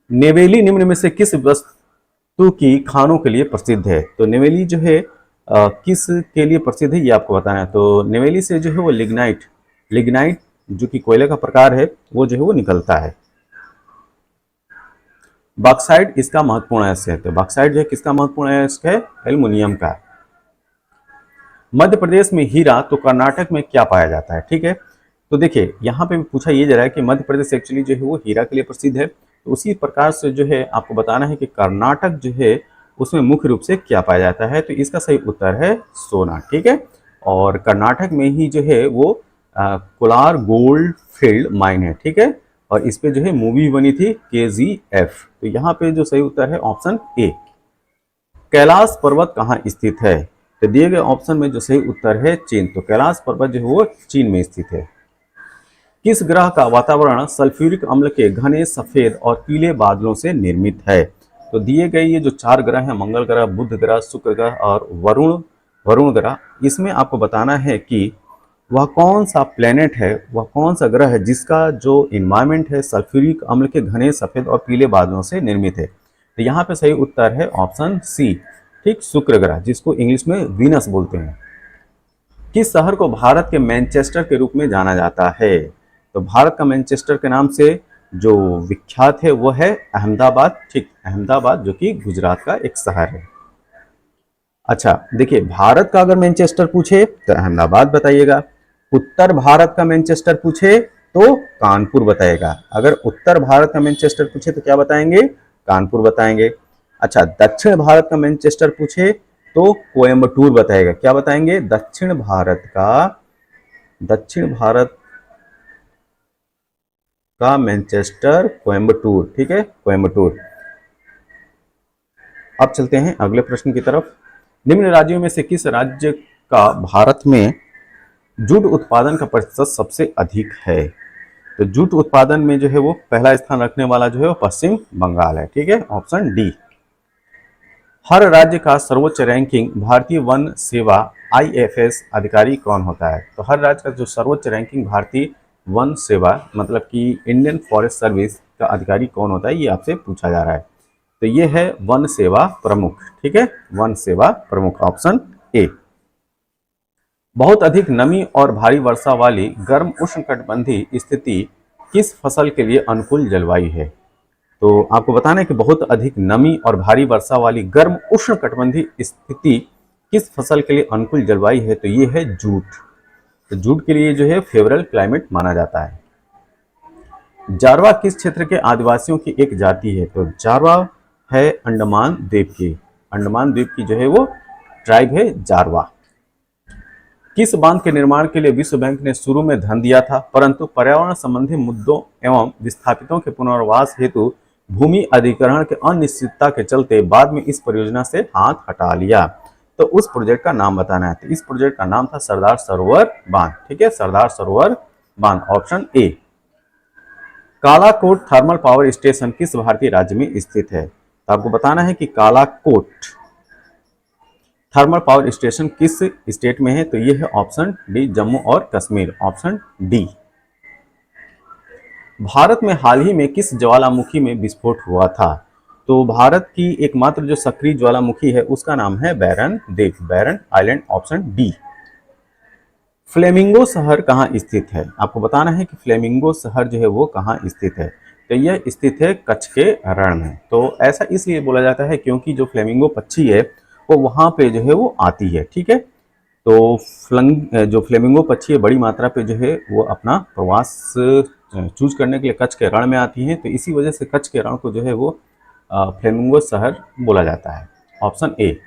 नेवेली निम्न में से किस वस्तु की खानों के लिए प्रसिद्ध है। तो नेवेली जो है किस के लिए प्रसिद्ध है ये आपको बताना है। तो नेवेली से जो है वो लिग्नाइट जो कि कोयले का प्रकार है वो जो है वो निकलता है। बॉक्साइट इसका महत्वपूर्ण अयस्क है। तो बॉक्साइट जो है किसका महत्वपूर्ण अयस्क है, एल्युमिनियम का। मध्य प्रदेश में हीरा तो कर्नाटक में क्या पाया जाता है। ठीक है, तो देखिए यहाँ पे पूछा ये जा रहा है कि मध्य प्रदेश एक्चुअली जो है वो हीरा के लिए प्रसिद्ध है। तो उसी प्रकार से जो है आपको बताना है कि कर्नाटक जो है उसमें मुख्य रूप से क्या पाया जाता है। तो इसका सही उत्तर है सोना। ठीक है, और कर्नाटक में ही जो है वो कोलार गोल्ड फील्ड माइन है। ठीक है, और इस पे जो है मूवी बनी थी KGF। तो यहाँ पे जो सही उत्तर है ऑप्शन ए। कैलाश पर्वत कहाँ स्थित है। तो दिए गए ऑप्शन में जो सही उत्तर है चीन। तो कैलाश पर्वत जो है वो चीन में स्थित है। किस ग्रह का वातावरण सल्फ्यूरिक अम्ल के घने सफेद और पीले बादलों से निर्मित है। तो दिए गए ये जो 4 ग्रह हैं, मंगल ग्रह, बुध ग्रह, शुक्र ग्रह और वरुण ग्रह, इसमें आपको बताना है कि वह कौन सा प्लेनेट है, वह कौन सा ग्रह है जिसका जो इन्वायरमेंट है सल्फ्यूरिक अम्ल के घने सफेद और पीले बादलों से निर्मित है। तो यहाँ पे सही उत्तर है ऑप्शन सी। ठीक, शुक्र ग्रह, जिसको इंग्लिश में वीनस बोलते हैं। किस शहर को भारत के मैनचेस्टर के रूप में जाना जाता है। तो भारत का मैनचेस्टर के नाम से जो विख्यात है वो है अहमदाबाद। ठीक, अहमदाबाद जो कि गुजरात का एक शहर है। अच्छा देखिए, भारत का अगर मैनचेस्टर पूछे तो अहमदाबाद बताइएगा, उत्तर भारत का मैनचेस्टर पूछे तो कानपुर बताएगा। अगर उत्तर भारत का मैनचेस्टर पूछे तो क्या बताएंगे, कानपुर बताएंगे। अच्छा, दक्षिण भारत का मैनचेस्टर पूछे तो कोयम्बटूर बताएगा। क्या बताएंगे, दक्षिण भारत का मैनचेस्टर कोयम्बटूर। ठीक है, कोयम्बटूर। अब चलते हैं अगले प्रश्न की तरफ। निम्न राज्यों में से किस राज्य का भारत में जूट उत्पादन का प्रतिशत सबसे अधिक है। तो जूट उत्पादन में जो है वो पहला स्थान रखने वाला जो है वो पश्चिम बंगाल है। ठीक है, ऑप्शन डी। हर राज्य का सर्वोच्च रैंकिंग भारतीय वन सेवा IFS अधिकारी कौन होता है। तो हर राज्य का जो सर्वोच्च रैंकिंग भारतीय वन सेवा मतलब कि इंडियन फॉरेस्ट सर्विस का अधिकारी कौन होता है, ये आपसे पूछा जा रहा है। तो ये है वन सेवा प्रमुख। ठीक है, वन सेवा प्रमुख, ऑप्शन ए। बहुत अधिक नमी और भारी वर्षा वाली गर्म उष्णकटिबंधीय स्थिति किस फसल के लिए अनुकूल जलवायु है। तो आपको बताना है कि बहुत अधिक नमी और भारी वर्षा वाली गर्म उष्णकटिबंधीय स्थिति किस फसल के लिए अनुकूल जलवायु है। तो ये है जूट। तो जूट के लिए जो है फेवरेबल क्लाइमेट माना जाता है। जारवा किस क्षेत्र के आदिवासियों की एक जाति है। तो जारवा है अंडमान द्वीप की, अंडमान द्वीप की जो है वो ट्राइब है जारवा। किस बांध के निर्माण के लिए विश्व बैंक ने शुरू में धन दिया था, परंतु पर्यावरण संबंधी मुद्दों एवं विस्थापितों के पुनर्वास हेतु भूमि अधिग्रहण के अनिश्चितता के चलते बाद में इस परियोजना से हाथ हटा लिया। तो उस प्रोजेक्ट का नाम बताना है। तो इस प्रोजेक्ट का नाम था सरदार सरोवर बांध। ठीक है, सरदार सरोवर बांध, option A. Kalakot thermal power station किस भारतीय राज्य में स्थित है? तो आपको बताना है कि कालाकोट थर्मल पावर स्टेशन किस स्टेट में है। तो ये है ऑप्शन डी, जम्मू और कश्मीर, ऑप्शन डी। भारत में हाल ही में किस ज्वालामुखी में विस्फोट हुआ था? तो भारत की एकमात्र जो सक्रिय ज्वालामुखी है उसका नाम है बैरन देव, बैरन आइलैंड, ऑप्शन डी। फ्लेमिंगो शहर कहाँ स्थित है? आपको बताना है कि फ्लेमिंगो शहर जो है वो कहाँ स्थित है। तो यह स्थित है कच्छ के रण में। तो ऐसा इसलिए बोला जाता है क्योंकि जो फ्लेमिंगो पक्षी है वो वहाँ पे जो है वो आती है। ठीक है, तो जो फ्लेमिंगो पक्षी है बड़ी मात्रा पे जो है वो अपना प्रवास चूज करने के लिए कच्छ के रण में आती हैं। तो इसी वजह से कच्छ के रण को जो है वो फ्लेमिंगो शहर बोला जाता है, ऑप्शन ए।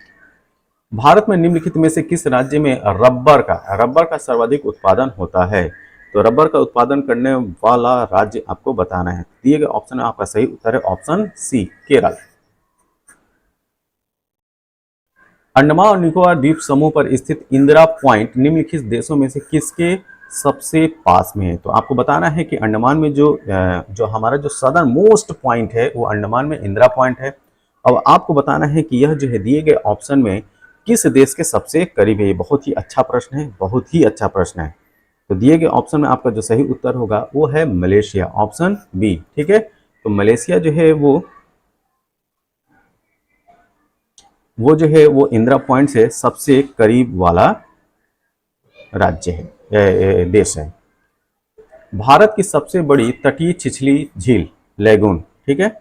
भारत में निम्नलिखित में से किस राज्य में रबर का सर्वाधिक उत्पादन होता है? तो रबर का उत्पादन करने वाला राज्य आपको बताना है। दिए गए ऑप्शन में आपका सही उत्तर है ऑप्शन सी, केरल। अंडमान और निकोबार द्वीप समूह पर स्थित इंदिरा पॉइंट निम्नलिखित देशों में से किसके सबसे पास में है? तो आपको बताना है कि अंडमान में जो हमारा जो सदर्न मोस्ट पॉइंट है वो अंडमान में इंदिरा पॉइंट है। अब आपको बताना है कि यह जो है दिए गए ऑप्शन में किस देश के सबसे करीब है। ये बहुत ही अच्छा प्रश्न है, बहुत ही अच्छा प्रश्न है। तो दिए गए ऑप्शन में आपका जो सही उत्तर होगा वो है मलेशिया, ऑप्शन बी। ठीक है, तो मलेशिया जो है वो जो है वो इंदिरा पॉइंट से सबसे करीब वाला राज्य है, देश है। भारत की सबसे बड़ी तटीय छिछली झील लैगून, ठीक है,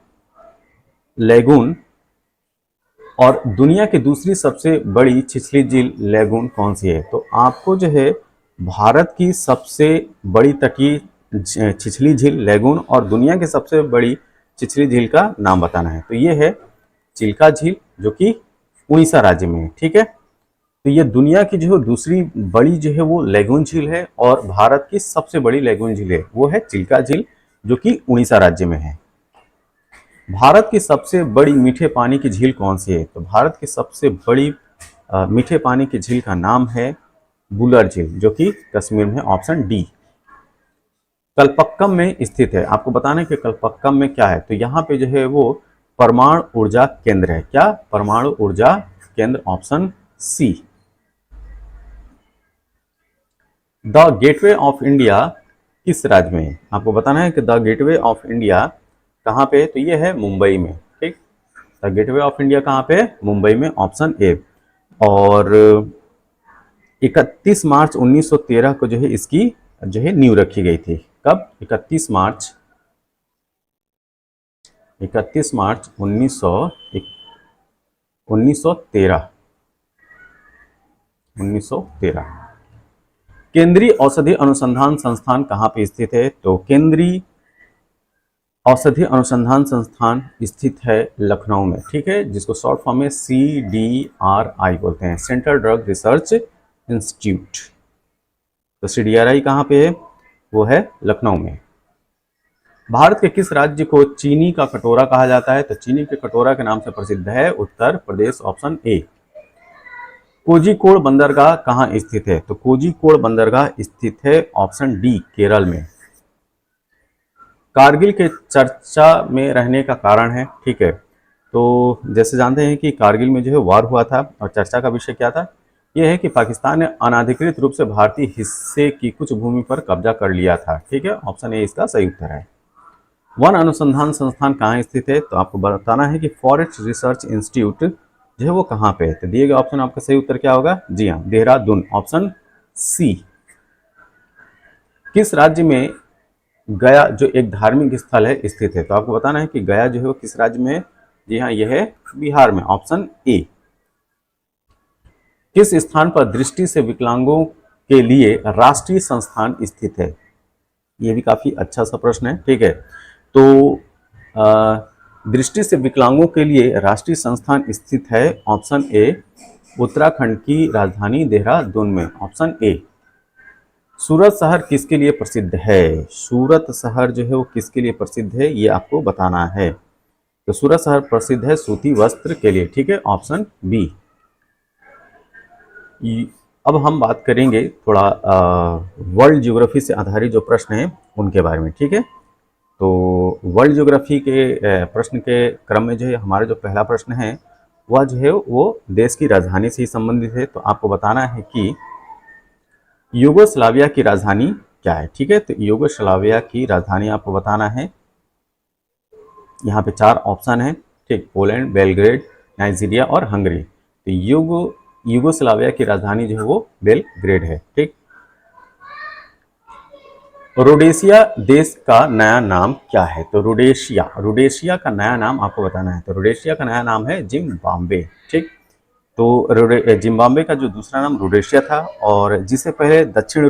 लैगून, और दुनिया की दूसरी सबसे बड़ी छिछली झील लैगून कौन सी है? तो आपको जो है भारत की सबसे बड़ी तटीय छिछली झील लैगून और दुनिया की सबसे बड़ी छिछली झील का नाम बताना है। तो ये है चिल्का झील जो कि उड़ीसा राज्य में है। ठीक है, तो ये दुनिया की जो है दूसरी बड़ी जो है वो लैगून झील है और भारत की सबसे बड़ी लैगून झील है वो है चिल्का झील जो कि उड़ीसा राज्य में है। भारत की सबसे बड़ी मीठे पानी की झील कौन सी है? तो भारत की सबसे बड़ी मीठे पानी की झील का नाम है बुलर झील जो कि कश्मीर में, ऑप्शन डी। कल्पक्कम में स्थित है, आपको बताना है कि कल्पक्कम में क्या है। तो यहाँ पे जो है वो परमाणु ऊर्जा केंद्र है। क्या? परमाणु ऊर्जा केंद्र, option C. The gateway of India किस राज्य में है? आपको बताना है कि द गेटवे ऑफ इंडिया कहाँ पे है? तो ये है मुंबई में। ठीक, द गेटवे ऑफ इंडिया कहाँ पे है? मुंबई में, ऑप्शन ए। और 31 मार्च 1913 को जो है इसकी जो है नींव रखी गई थी। कब? 31 मार्च 1913। केंद्रीय औषधि अनुसंधान संस्थान कहाँ पे स्थित है? तो केंद्रीय औषधि अनुसंधान संस्थान स्थित है लखनऊ में। ठीक है, जिसको शॉर्ट फॉर्म में CDRI बोलते हैं, सेंट्रल ड्रग रिसर्च इंस्टीट्यूट। तो CDRI कहाँ पे है? वो है लखनऊ में। भारत के किस राज्य को चीनी का कटोरा कहा जाता है? तो चीनी के कटोरा के नाम से प्रसिद्ध है उत्तर प्रदेश, ऑप्शन ए। कोझिकोड बंदरगाह कहाँ स्थित है? तो कोझिकोड बंदरगाह स्थित है ऑप्शन डी, केरल में। कारगिल के चर्चा में रहने का कारण है। ठीक है, तो जैसे जानते हैं कि कारगिल में जो है वार हुआ था और चर्चा का विषय क्या था? यह है कि पाकिस्तान ने अनाधिकृत रूप से भारतीय हिस्से की कुछ भूमि पर कब्जा कर लिया था। ठीक है, ऑप्शन ए इसका सही उत्तर है। वन अनुसंधान संस्थान कहाँ स्थित है? तो आपको बताना है कि फॉरेस्ट रिसर्च इंस्टीट्यूट जो है वो कहाँ पे है। तो दिए गए ऑप्शन आपका सही उत्तर क्या होगा? जी हाँ, देहरादून, ऑप्शन सी। किस राज्य में गया जो एक धार्मिक स्थल है स्थित है? तो आपको बताना है कि गया जो है वो किस राज्य में है? जी हाँ, यह है बिहार में, ऑप्शन ए। किस स्थान पर दृष्टि से विकलांगों के लिए राष्ट्रीय संस्थान स्थित है? ये भी काफी अच्छा सा प्रश्न है। ठीक है, तो दृष्टि से विकलांगों के लिए राष्ट्रीय संस्थान स्थित है, ऑप्शन ए, उत्तराखंड की राजधानी देहरादून में, ऑप्शन ए। सूरत शहर किसके लिए प्रसिद्ध है? सूरत शहर जो है वो किसके लिए प्रसिद्ध है, ये आपको बताना है। तो सूरत शहर प्रसिद्ध है सूती वस्त्र के लिए, ठीक है, ऑप्शन बी। अब हम बात करेंगे थोड़ा वर्ल्ड ज्योग्राफी से आधारित जो प्रश्न हैं उनके बारे में, ठीक है। तो वर्ल्ड ज्योग्राफी के प्रश्न के क्रम में जो है हमारा जो पहला प्रश्न है वह जो है वो देश की राजधानी से ही संबंधित है। तो आपको बताना है कि यूगोस्लाविया की राजधानी क्या है, ठीक है। तो यूगोस्लाविया की राजधानी आपको बताना है। यहाँ पे 4 ऑप्शन है, ठीक, पोलैंड, बेलग्रेड, नाइजीरिया और हंगरी। तो यूगोस्लाविया की राजधानी जो है वो बेलग्रेड है, ठीक। रोडेशिया देश का नया नाम क्या है? तो रोडेशिया का नया नाम आपको बताना है। तो रोडेशिया का नया नाम है जिम्बाब्वे, ठीक। तो जिम्बाब्वे का जो दूसरा नाम रोडेशिया था, और जिसे पहले दक्षिण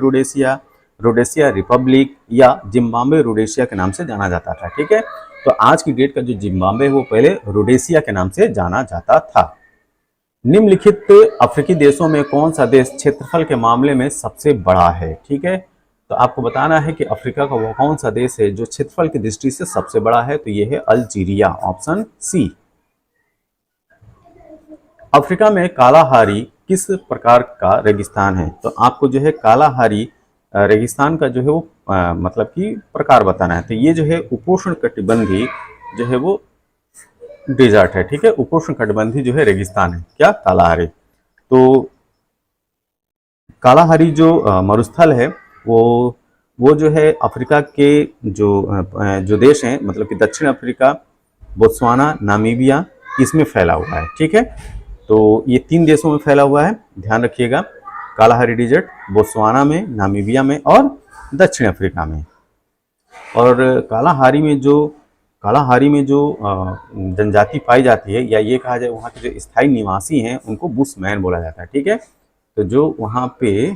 रोडेशिया रिपब्लिक या जिम्बाब्वे रोडेशिया के नाम से जाना जाता था, ठीक है। तो आज की डेट का जो जिम्बाब्वे है वो पहले रोडेशिया के नाम से जाना जाता था। निम्नलिखित अफ्रीकी देशों में कौन सा देश क्षेत्रफल के मामले में सबसे बड़ा है, ठीक है। तो आपको बताना है कि अफ्रीका का वो कौन सा देश है जो क्षेत्रफल की दृष्टि से सबसे बड़ा है। तो ये है अल्जीरिया, ऑप्शन सी। अफ्रीका में कालाहारी किस प्रकार का रेगिस्तान है? तो आपको जो है कालाहारी रेगिस्तान का जो है वो मतलब कि प्रकार बताना है। तो ये जो है उपोष्ण कटिबंधी जो है वो डेजर्ट है, ठीक है, उपोष्ण कटिबंधी जो है रेगिस्तान है, क्या, कालाहारी। तो कालाहारी जो मरुस्थल है वो जो है अफ्रीका के जो देश हैं, मतलब कि दक्षिण अफ्रीका, बोत्सवाना, नामीबिया, इसमें फैला हुआ है, ठीक है। तो ये 3 देशों में फैला हुआ है, ध्यान रखिएगा। कालाहारी डेजर्ट बोत्सवाना में, नामीबिया में और दक्षिण अफ्रीका में। और कालाहारी में जो जनजाति पाई जाती है, या ये कहा जाए वहाँ के जो स्थायी निवासी हैं उनको बुशमैन बोला जाता है, ठीक है। तो जो वहाँ पे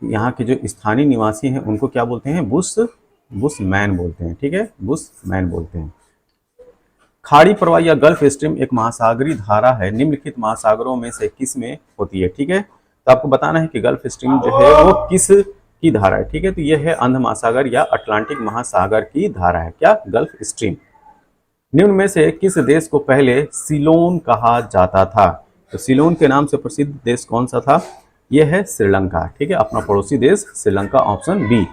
यहाँ के जो स्थानीय निवासी हैं उनको क्या बोलते हैं? बुशमैन बोलते हैं, ठीक है, बुशमैन बोलते हैं। खाड़ी प्रवाह या गल्फ स्ट्रीम एक महासागरीय धारा है, निम्नलिखित महासागरों में से किस में होती है, ठीक है। तो आपको बताना है कि गल्फ स्ट्रीम जो है वो किस की धारा है, ठीक है। तो यह है अंध महासागर या अटलांटिक महासागर की धारा है, क्या, गल्फ स्ट्रीम। निम्न में से किस देश को पहले सिलोन कहा जाता था? तो सिलोन के नाम से प्रसिद्ध देश कौन सा था? यह है श्रीलंका, ठीक है, अपना पड़ोसी देश श्रीलंका, ऑप्शन बी।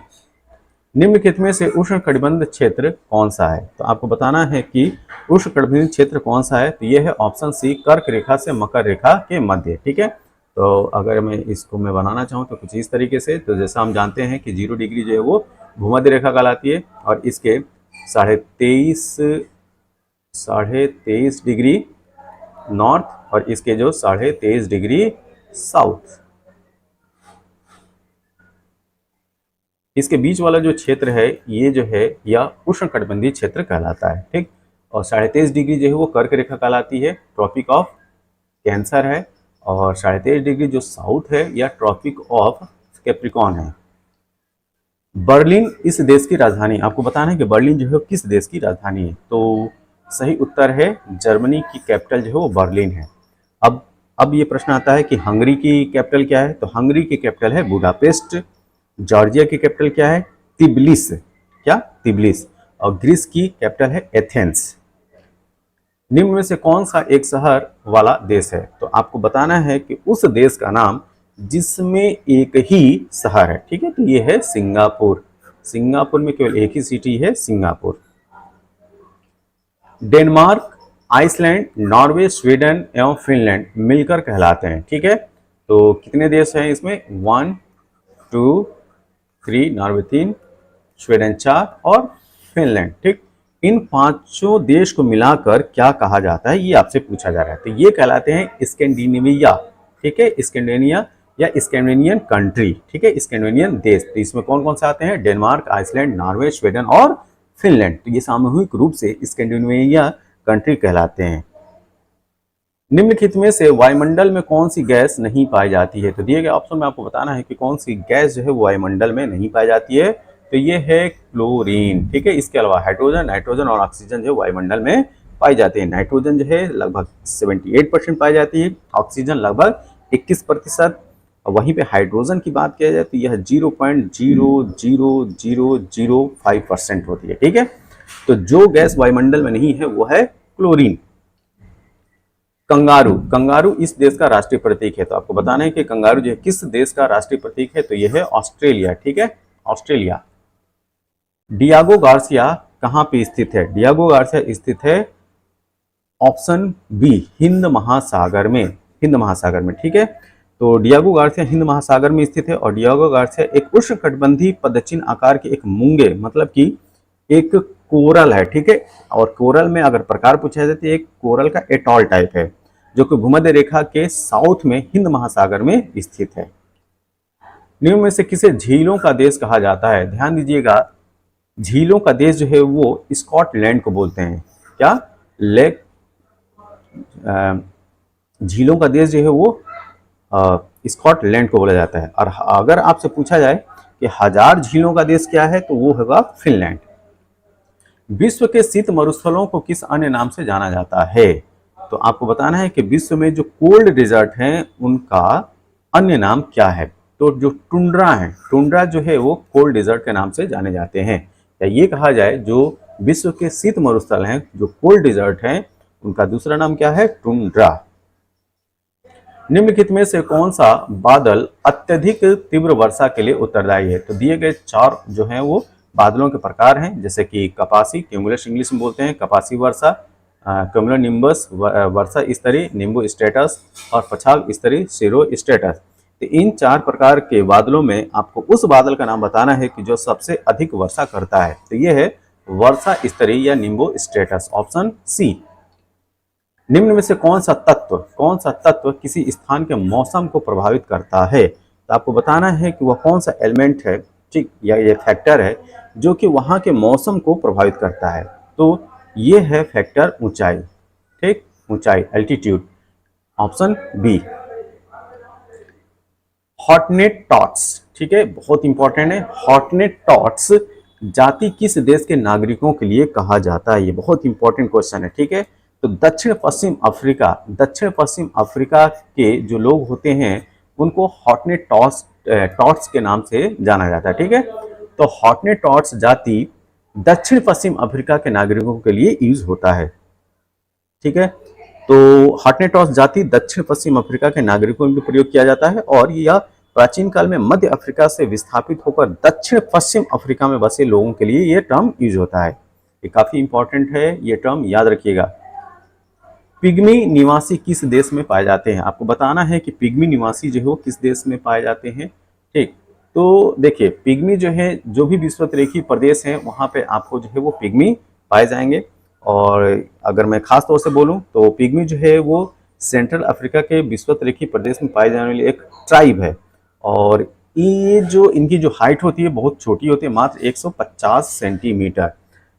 निम्नलिखित में से उष्णकटिबंध क्षेत्र कौन सा है? तो आपको बताना है कि उष्णकटिबंधीय क्षेत्र कौन सा है। तो यह है ऑप्शन सी, कर्क रेखा से मकर रेखा के मध्य, ठीक है। तो अगर मैं बनाना चाहूँ तो कुछ इस तरीके से, तो जैसा हम जानते हैं कि 0 डिग्री जो है वो भूमध्य रेखा कहलाती है, और इसके 23.5 डिग्री नॉर्थ और इसके जो 23.5 डिग्री साउथ, इसके बीच वाला जो क्षेत्र है ये जो है यह उष्णकटिबंधीय क्षेत्र कहलाता है, ठीक। और 23.5 डिग्री जो है वो कर्क रेखा कहलाती है, ट्रॉपिक ऑफ कैंसर है। और 23.5 डिग्री जो साउथ है या ट्रॉपिक ऑफ कैप्रिकॉन है। बर्लिन इस देश की राजधानी, आपको बताना है कि बर्लिन जो है किस देश की राजधानी है। तो सही उत्तर है जर्मनी की कैपिटल जो है वो बर्लिन है। अब ये प्रश्न आता है कि हंगरी की कैपिटल क्या है? तो हंगरी की कैपिटल है बुडापेस्ट। जॉर्जिया की कैपिटल क्या है? तिब्लिस, क्या, तिब्लिस। और ग्रीस की कैपिटल है एथेंस। निम्न में से कौन सा एक शहर वाला देश है? तो आपको बताना है कि उस देश का नाम जिसमें एक ही शहर है, ठीक है। तो ये है सिंगापुर। सिंगापुर में केवल एक ही सिटी है, Singapore. Denmark, Iceland, Norway, Sweden एवं फिनलैंड मिलकर कहलाते हैं, ठीक है। तो कितने देश हैं इसमें? 1 2 3, नॉर्वे 3, स्वीडन 4 और फिनलैंड, ठीक। इन 5 देश को मिलाकर क्या कहा जाता है, ये आपसे पूछा जा रहा है। तो ये कहलाते हैं स्कैंडिनेविया, ठीक है, स्कैंडिनेविया या स्कैंडिनेवियन कंट्री, ठीक है, स्कैंडिनेवियन देश। तो इसमें कौन कौन से आते हैं? डेनमार्क, आइसलैंड, नॉर्वे, स्वीडन और फिनलैंड। तो ये सामूहिक रूप से स्कैंडिनेविया कंट्री कहलाते हैं। निम्नलिखित में से वायुमंडल में कौन सी गैस नहीं पाई जाती है? तो दिए गए ऑप्शन में आपको बताना है कि कौन सी गैस जो है वो वायुमंडल में नहीं पाई जाती है। तो ये है क्लोरीन, ठीक है। इसके अलावा हाइड्रोजन, नाइट्रोजन और ऑक्सीजन जो वायुमंडल में पाई जाती है? नाइट्रोजन जो है लगभग 78% पाई जाती है, ऑक्सीजन लगभग 21%, और वहीं पे हाइड्रोजन की बात किया जाए तो यह 0.00005% होती है। ठीक है, तो जो गैस वायुमंडल में नहीं है वो है क्लोरीन। कंगारू, कंगारू इस देश का राष्ट्रीय प्रतीक है। तो आपको बताना है कि कंगारू जो है किस देश का राष्ट्रीय प्रतीक है, तो यह है ऑस्ट्रेलिया। ठीक है, ऑस्ट्रेलिया। डियागो गार्सिया कहां पे स्थित है? डियागो गार्सिया स्थित है ऑप्शन बी, हिंद महासागर में, हिंद महासागर में। ठीक है, तो डियागो गार्सिया हिंद महासागर में स्थित है, और डियागो गार्सिया एक उष्णकटिबंधीय पदचिन्ह आकार के एक मूंगे, मतलब कि एक कोरल है। ठीक है, और कोरल में अगर प्रकार पूछा जाए तो एक कोरल का एटॉल टाइप है, जो कि भूमध्य रेखा के साउथ में हिंद महासागर में स्थित है। निम्न में से किसे झीलों का देश कहा जाता है? ध्यान दीजिएगा, झीलों का देश जो है वो स्कॉटलैंड को बोलते हैं। क्या? लेक, झीलों का देश जो है वो स्कॉटलैंड को बोला जाता है। और अगर आपसे पूछा जाए कि 1000 झीलों का देश क्या है, तो वो होगा फिनलैंड। विश्व के शीत मरुस्थलों को किस अन्य नाम से जाना जाता है? तो आपको बताना है कि विश्व में जो कोल्ड डेजर्ट हैं उनका अन्य नाम क्या है? तो जो टुंड्रा है, टुंड्रा जो है वो कोल्ड डेजर्ट के नाम से जाने जाते हैं। या ये कहा जाए जो विश्व के शीत मरुस्थल हैं, जो कोल्ड डेजर्ट हैं, उनका दूसरा नाम क्या है? टुंड्रा। निम्नलिखित में से कौन सा बादल अत्यधिक तीव्र वर्षा के लिए उत्तरदायी है? तो दिए गए 4 जो हैं वो बादलों के प्रकार हैं, जैसे कि कपासी, क्यूमुलस इंग्लिश में बोलते हैं, कपासी वर्षा, क्यूमुलोनिम्बस वर्षा स्तरीय, निम्बो स्टेटस, और पछाग स्तरीय, सिरो स्टेटस। तो इन 4 प्रकार के बादलों में आपको उस बादल का नाम बताना है कि जो सबसे अधिक वर्षा करता है। तो ये है वर्षा स्तरीय या निम्बो स्टेटस, ऑप्शन सी। निम्न में से कौन सा तत्व किसी स्थान के मौसम को प्रभावित करता है? तो आपको बताना है कि वह कौन सा एलिमेंट है, ठीक, या ये फैक्टर है जो कि वहां के मौसम को प्रभावित करता है। तो ये है फैक्टर ऊंचाई। ठीक, ऊंचाई, एल्टीट्यूड, ऑप्शन बी। हॉटनेटॉट्स, ठीक है, बहुत इंपॉर्टेंट है। हॉटनेटॉट्स जाति किस देश के नागरिकों के लिए कहा जाता है? ये बहुत इंपॉर्टेंट क्वेश्चन है। ठीक है, तो दक्षिण पश्चिम अफ्रीका के जो लोग होते हैं उनको हॉटनेटॉट्स के नाम से जाना जाता है। ठीक है, तो हॉटनेटॉट्स जाति दक्षिण पश्चिम अफ्रीका के नागरिकों के लिए यूज होता है। ठीक है, तो हॉटनेटॉट्स जाति दक्षिण पश्चिम अफ्रीका के नागरिकों में भी प्रयोग किया जाता है, और यह प्राचीन काल में मध्य अफ्रीका से विस्थापित होकर दक्षिण पश्चिम अफ्रीका में बसे लोगों के लिए यह टर्म यूज होता है। ये काफी इंपॉर्टेंट है, ये टर्म याद रखिएगा। पिग्मी निवासी किस देश में पाए जाते हैं? आपको बताना है कि पिग्मी निवासी जो है वो किस देश में पाए जाते हैं। ठीक, तो देखिए, पिग्मी जो है, जो भी विषुवतरेखीय प्रदेश है वहाँ पे आपको जो है वो पिग्मी पाए जाएंगे। और अगर मैं खास तौर से बोलूँ तो पिग्मी जो है वो सेंट्रल अफ्रीका के विषुवतरेखीय प्रदेश में पाई जाने वाली एक ट्राइब है, और ये जो इनकी जो हाइट होती है बहुत छोटी होती है, मात्र 150 सेंटीमीटर।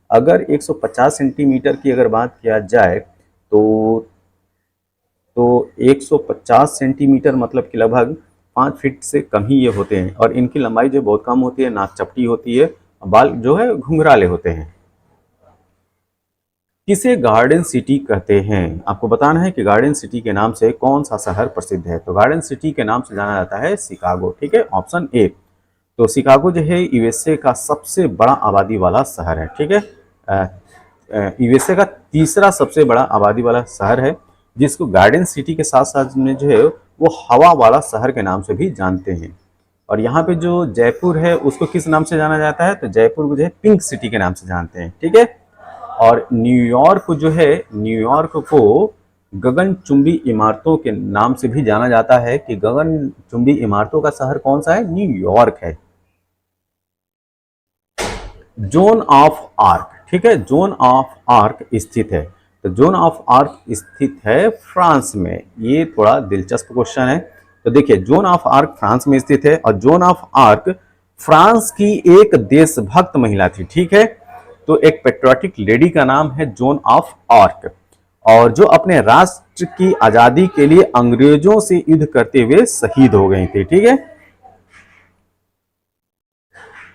अगर 150 सेंटीमीटर की अगर बात किया जाए तो 150 सेंटीमीटर मतलब कि लगभग 5 फीट से कम ही ये होते हैं, और इनकी लंबाई जो बहुत कम होती है, नाक चपटी होती है, बाल जो है घुंघराले होते हैं। किसे गार्डन सिटी कहते हैं? आपको बताना है कि गार्डन सिटी के नाम से कौन सा शहर प्रसिद्ध है? तो गार्डन सिटी के नाम से जाना जाता है शिकागो। ठीक है, ऑप्शन ए। तो शिकागो जो है यूएसए का सबसे बड़ा आबादी वाला शहर है। ठीक है, यूएसए का तीसरा सबसे बड़ा आबादी वाला शहर है, जिसको गार्डन सिटी के साथ साथ में जो है वो हवा वाला शहर के नाम से भी जानते हैं। और यहाँ पे जो जयपुर है उसको किस नाम से जाना जाता है? तो जयपुर को जो है पिंक सिटी के नाम से जानते हैं। ठीक है, और न्यूयॉर्क जो है, न्यूयॉर्क को गगनचुंबी इमारतों के नाम से भी जाना जाता है कि गगनचुंबी इमारतों का शहर कौन सा है? न्यूयॉर्क है। जोन ऑफ आर्क, ठीक है, जोन ऑफ आर्क स्थित है, तो जोन ऑफ आर्क स्थित है फ्रांस में। ये थोड़ा दिलचस्प क्वेश्चन है। तो देखिए, जोन ऑफ आर्क फ्रांस में स्थित है, और जोन ऑफ आर्क फ्रांस की एक देशभक्त महिला थी। ठीक है, तो एक पेट्रियोटिक लेडी का नाम है जोन ऑफ आर्क, और जो अपने राष्ट्र की आजादी के लिए अंग्रेजों से युद्ध करते हुए शहीद हो गई थी। ठीक है,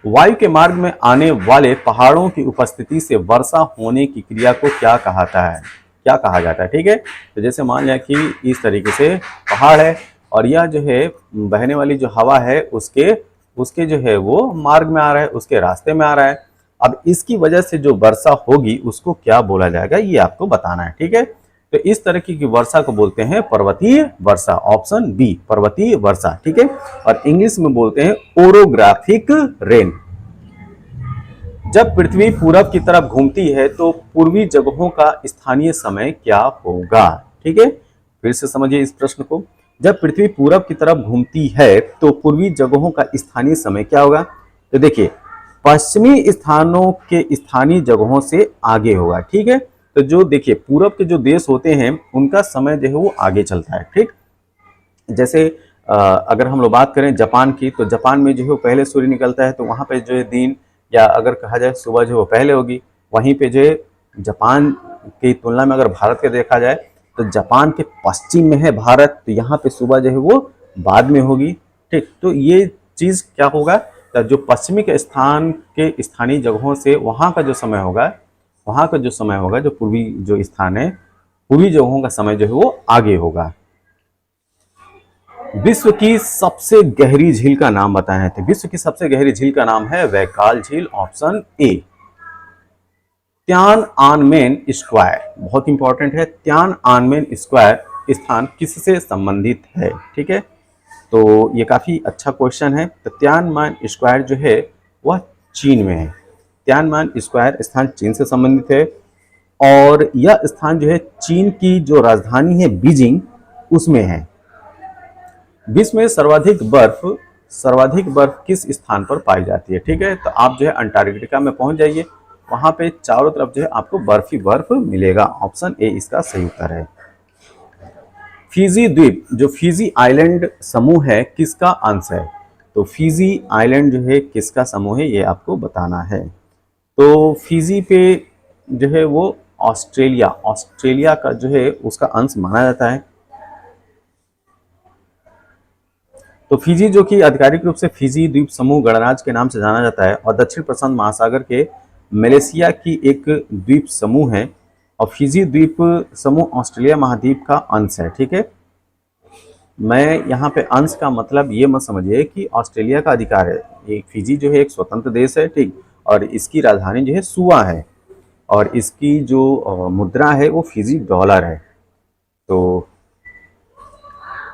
वायु के मार्ग में आने वाले पहाड़ों की उपस्थिति से वर्षा होने की क्रिया को क्या कहता है, क्या कहा जाता है। ठीक है, तो जैसे मान लिया कि इस तरीके से पहाड़ है और यह जो है बहने वाली जो हवा है उसके उसके जो है वो मार्ग में आ रहा है, उसके रास्ते में आ रहा है। अब इसकी वजह से जो वर्षा होगी उसको क्या बोला जाएगा ये आपको बताना है। ठीक है, तो इस तरह की वर्षा को बोलते हैं पर्वतीय वर्षा, ऑप्शन बी पर्वतीय वर्षा। ठीक है, और इंग्लिश में बोलते हैं ओरोग्राफिक रेन। जब पृथ्वी पूरब की तरफ घूमती है तो पूर्वी जगहों का स्थानीय समय क्या होगा। ठीक है, फिर से समझिए इस प्रश्न को। जब पृथ्वी पूरब की तरफ घूमती है तो पूर्वी जगहों का स्थानीय समय क्या होगा। तो देखिए पश्चिमी स्थानों के स्थानीय जगहों से आगे होगा। ठीक है, तो जो देखिए पूरब के जो देश होते हैं उनका समय जो है वो आगे चलता है। ठीक, जैसे अगर हम लोग बात करें जापान की, तो जापान में जो है पहले सूर्य निकलता है, तो वहाँ पे जो है दिन या अगर कहा जाए सुबह जो है वो पहले होगी। वहीं पे जो है जापान की तुलना में अगर भारत के देखा जाए तो जापान के पश्चिम में है भारत, तो यहाँ पे सुबह जो है वो बाद में होगी। ठीक, तो ये चीज़ क्या होगा, तो जो पश्चिमी के स्थान के स्थानीय जगहों से वहाँ का जो समय होगा, वहाँ का जो समय होगा, जो पूर्वी जो स्थान है पूर्वी जगहों का समय जो है वो आगे होगा। विश्व की सबसे गहरी झील का नाम बताएं। तो विश्व की सबसे गहरी झील का नाम है वैकाल झील, ऑप्शन ए। त्यानआनमेन स्क्वायर बहुत इंपॉर्टेंट है। त्यानआनमेन स्क्वायर स्थान किससे संबंधित है। ठीक है, तो ये काफी अच्छा क्वेश्चन है। तो त्यानमान स्क्वायर जो है वह चीन में है। त्यानमान स्क्वायर स्थान चीन से संबंधित है और यह स्थान जो है चीन की जो राजधानी है बीजिंग उसमें है। विश्व में सर्वाधिक बर्फ किस स्थान पर पाई जाती है। ठीक है, तो आप जो है अंटार्कटिका में पहुंच जाइए, वहां पे चारों तरफ जो है आपको बर्फ ही बर्फ मिलेगा। ऑप्शन ए इसका सही उत्तर है। फिजी द्वीप, जो फिजी आइलैंड समूह है किसका अंश है। तो फिजी आइलैंड जो है किसका समूह है ये आपको बताना है। तो फिजी पे जो है वो ऑस्ट्रेलिया का जो है उसका अंश माना जाता है। तो फिजी जो कि आधिकारिक रूप से फिजी द्वीप समूह गणराज्य के नाम से जाना जाता है और दक्षिण प्रशांत महासागर के मलेशिया की एक द्वीप समूह है और फिजी द्वीप समूह ऑस्ट्रेलिया महाद्वीप का अंश है। ठीक है, मैं यहाँ पे अंश का मतलब ये मत समझिए कि ऑस्ट्रेलिया का अधिकार है। ये फिजी जो है एक स्वतंत्र देश है। ठीक, और इसकी राजधानी जो है सुआ है और इसकी जो मुद्रा है वो फिजी डॉलर है। तो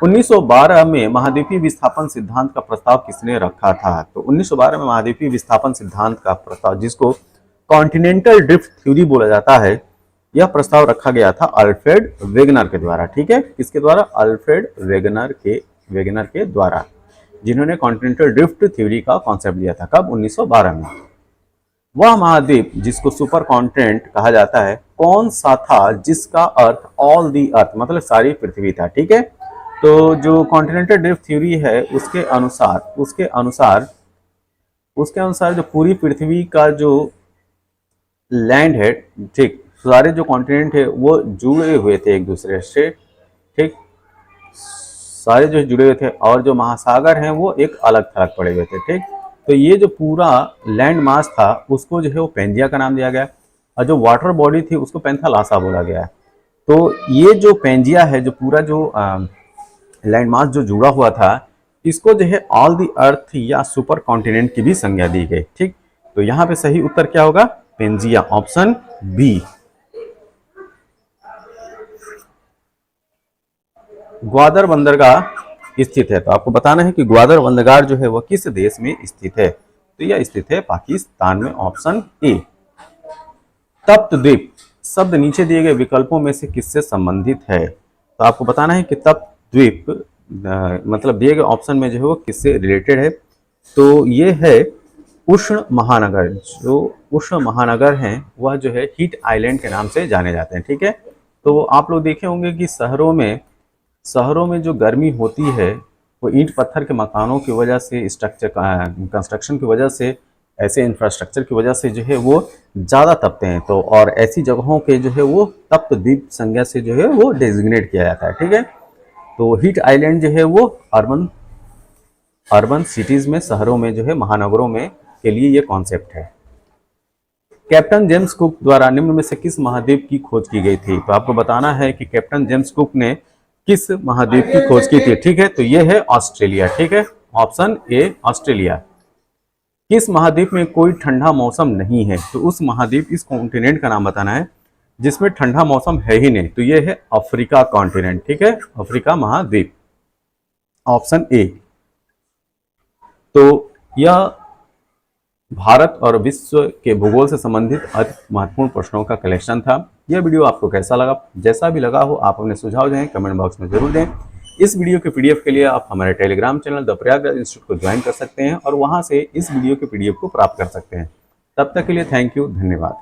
1912 में महाद्वीपीय विस्थापन सिद्धांत का प्रस्ताव किसने रखा था। तो 1912 में महाद्वीपीय विस्थापन सिद्धांत का प्रस्ताव, जिसको कॉन्टिनेंटल ड्रिफ्ट थ्योरी बोला जाता है, यह प्रस्ताव रखा गया था अल्फ्रेड वेगनर के द्वारा। ठीक है, किसके द्वारा, अल्फ्रेड वेगनर के द्वारा, जिन्होंने कॉन्टिनेंटल ड्रिफ्ट थ्योरी का कॉन्सेप्ट दिया था। कब, 1912 में। वह महाद्वीप जिसको सुपर कॉन्टिनेंट कहा जाता है कौन सा था जिसका अर्थ ऑल दी अर्थ मतलब सारी पृथ्वी था। ठीक है, तो जो कॉन्टिनेंटल ड्रिफ्ट थ्योरी है उसके अनुसार जो पूरी पृथ्वी का जो लैंड है, ठीक, सारे जो कॉन्टिनेंट है वो जुड़े हुए थे एक दूसरे से। ठीक, सारे जो जुड़े हुए थे और जो महासागर हैं वो एक अलग थलग पड़े हुए थे। ठीक, तो ये जो पूरा लैंड मास था उसको जो है वो पेंजिया का नाम दिया गया और जो वाटर बॉडी थी उसको पेंथालासा बोला गया। तो ये जो पेंजिया है, जो पूरा जो लैंड मास जो जुड़ा हुआ था, इसको जो है ऑल दी अर्थ या सुपर कॉन्टिनेंट की भी संज्ञा दी गई। ठीक, तो यहाँ पे सही उत्तर क्या होगा, पेंजिया, ऑप्शन बी। ग्वादर बंदरगाह स्थित है, तो आपको बताना है कि ग्वादर बंदरगाह जो है वह किस देश में स्थित है। तो यह स्थित है पाकिस्तान में, ऑप्शन ए। तप्त द्वीप शब्द नीचे दिए गए विकल्पों में से किससे संबंधित है। तो आपको बताना है कि तप्त द्वीप मतलब दिए गए ऑप्शन में जो है वो किससे रिलेटेड है। तो ये है उष्ण महानगर। जो उष्ण महानगर हैं वह जो है हीट आइलैंड के नाम से जाने जाते हैं। ठीक है, तो आप लोग देखे होंगे कि शहरों में जो गर्मी होती है वो ईंट पत्थर के मकानों की वजह से, स्ट्रक्चर कंस्ट्रक्शन की वजह से, ऐसे इंफ्रास्ट्रक्चर की वजह से जो है वो ज़्यादा तपते हैं। तो और ऐसी जगहों के जो है वो तप्त द्वीप संज्ञा से जो है वो डेजिग्नेट किया जाता है। ठीक है, तो हीट आइलैंड जो है वो अर्बन सिटीज़ में, शहरों में जो है, महानगरों में के लिए ये कॉन्सेप्ट है। कैप्टन जेम्स कुक द्वारा निम्न में से किस महाद्वीप की खोज की गई थी? तो आपको बताना है कि कैप्टन जेम्स कुक ने किस महाद्वीप की खोज की थी। ठीक है, तो ये है ऑस्ट्रेलिया। ठीक है, ऑप्शन ए ऑस्ट्रेलिया। किस महाद्वीप में कोई ठंडा मौसम नहीं है? तो उस महाद्वीप, इस कॉन्टिनेंट का नाम बताना है जिसमें ठंडा मौसम है ही नहीं। तो ये है अफ्रीका कॉन्टिनेंट। ठीक है, अफ्रीका महाद्वीप, ऑप्शन ए। तो यह भारत और विश्व के भूगोल से संबंधित अति महत्वपूर्ण प्रश्नों का कलेक्शन था। यह वीडियो आपको कैसा लगा? जैसा भी लगा हो आप अपने सुझाव दें, कमेंट बॉक्स में जरूर दें। इस वीडियो के पीडीएफ के लिए आप हमारे Telegram channel the Prayagraj institute को ज्वाइन कर सकते हैं और वहां से इस वीडियो के पीडीएफ को प्राप्त कर सकते हैं। तब तक के लिए थैंक यू, धन्यवाद।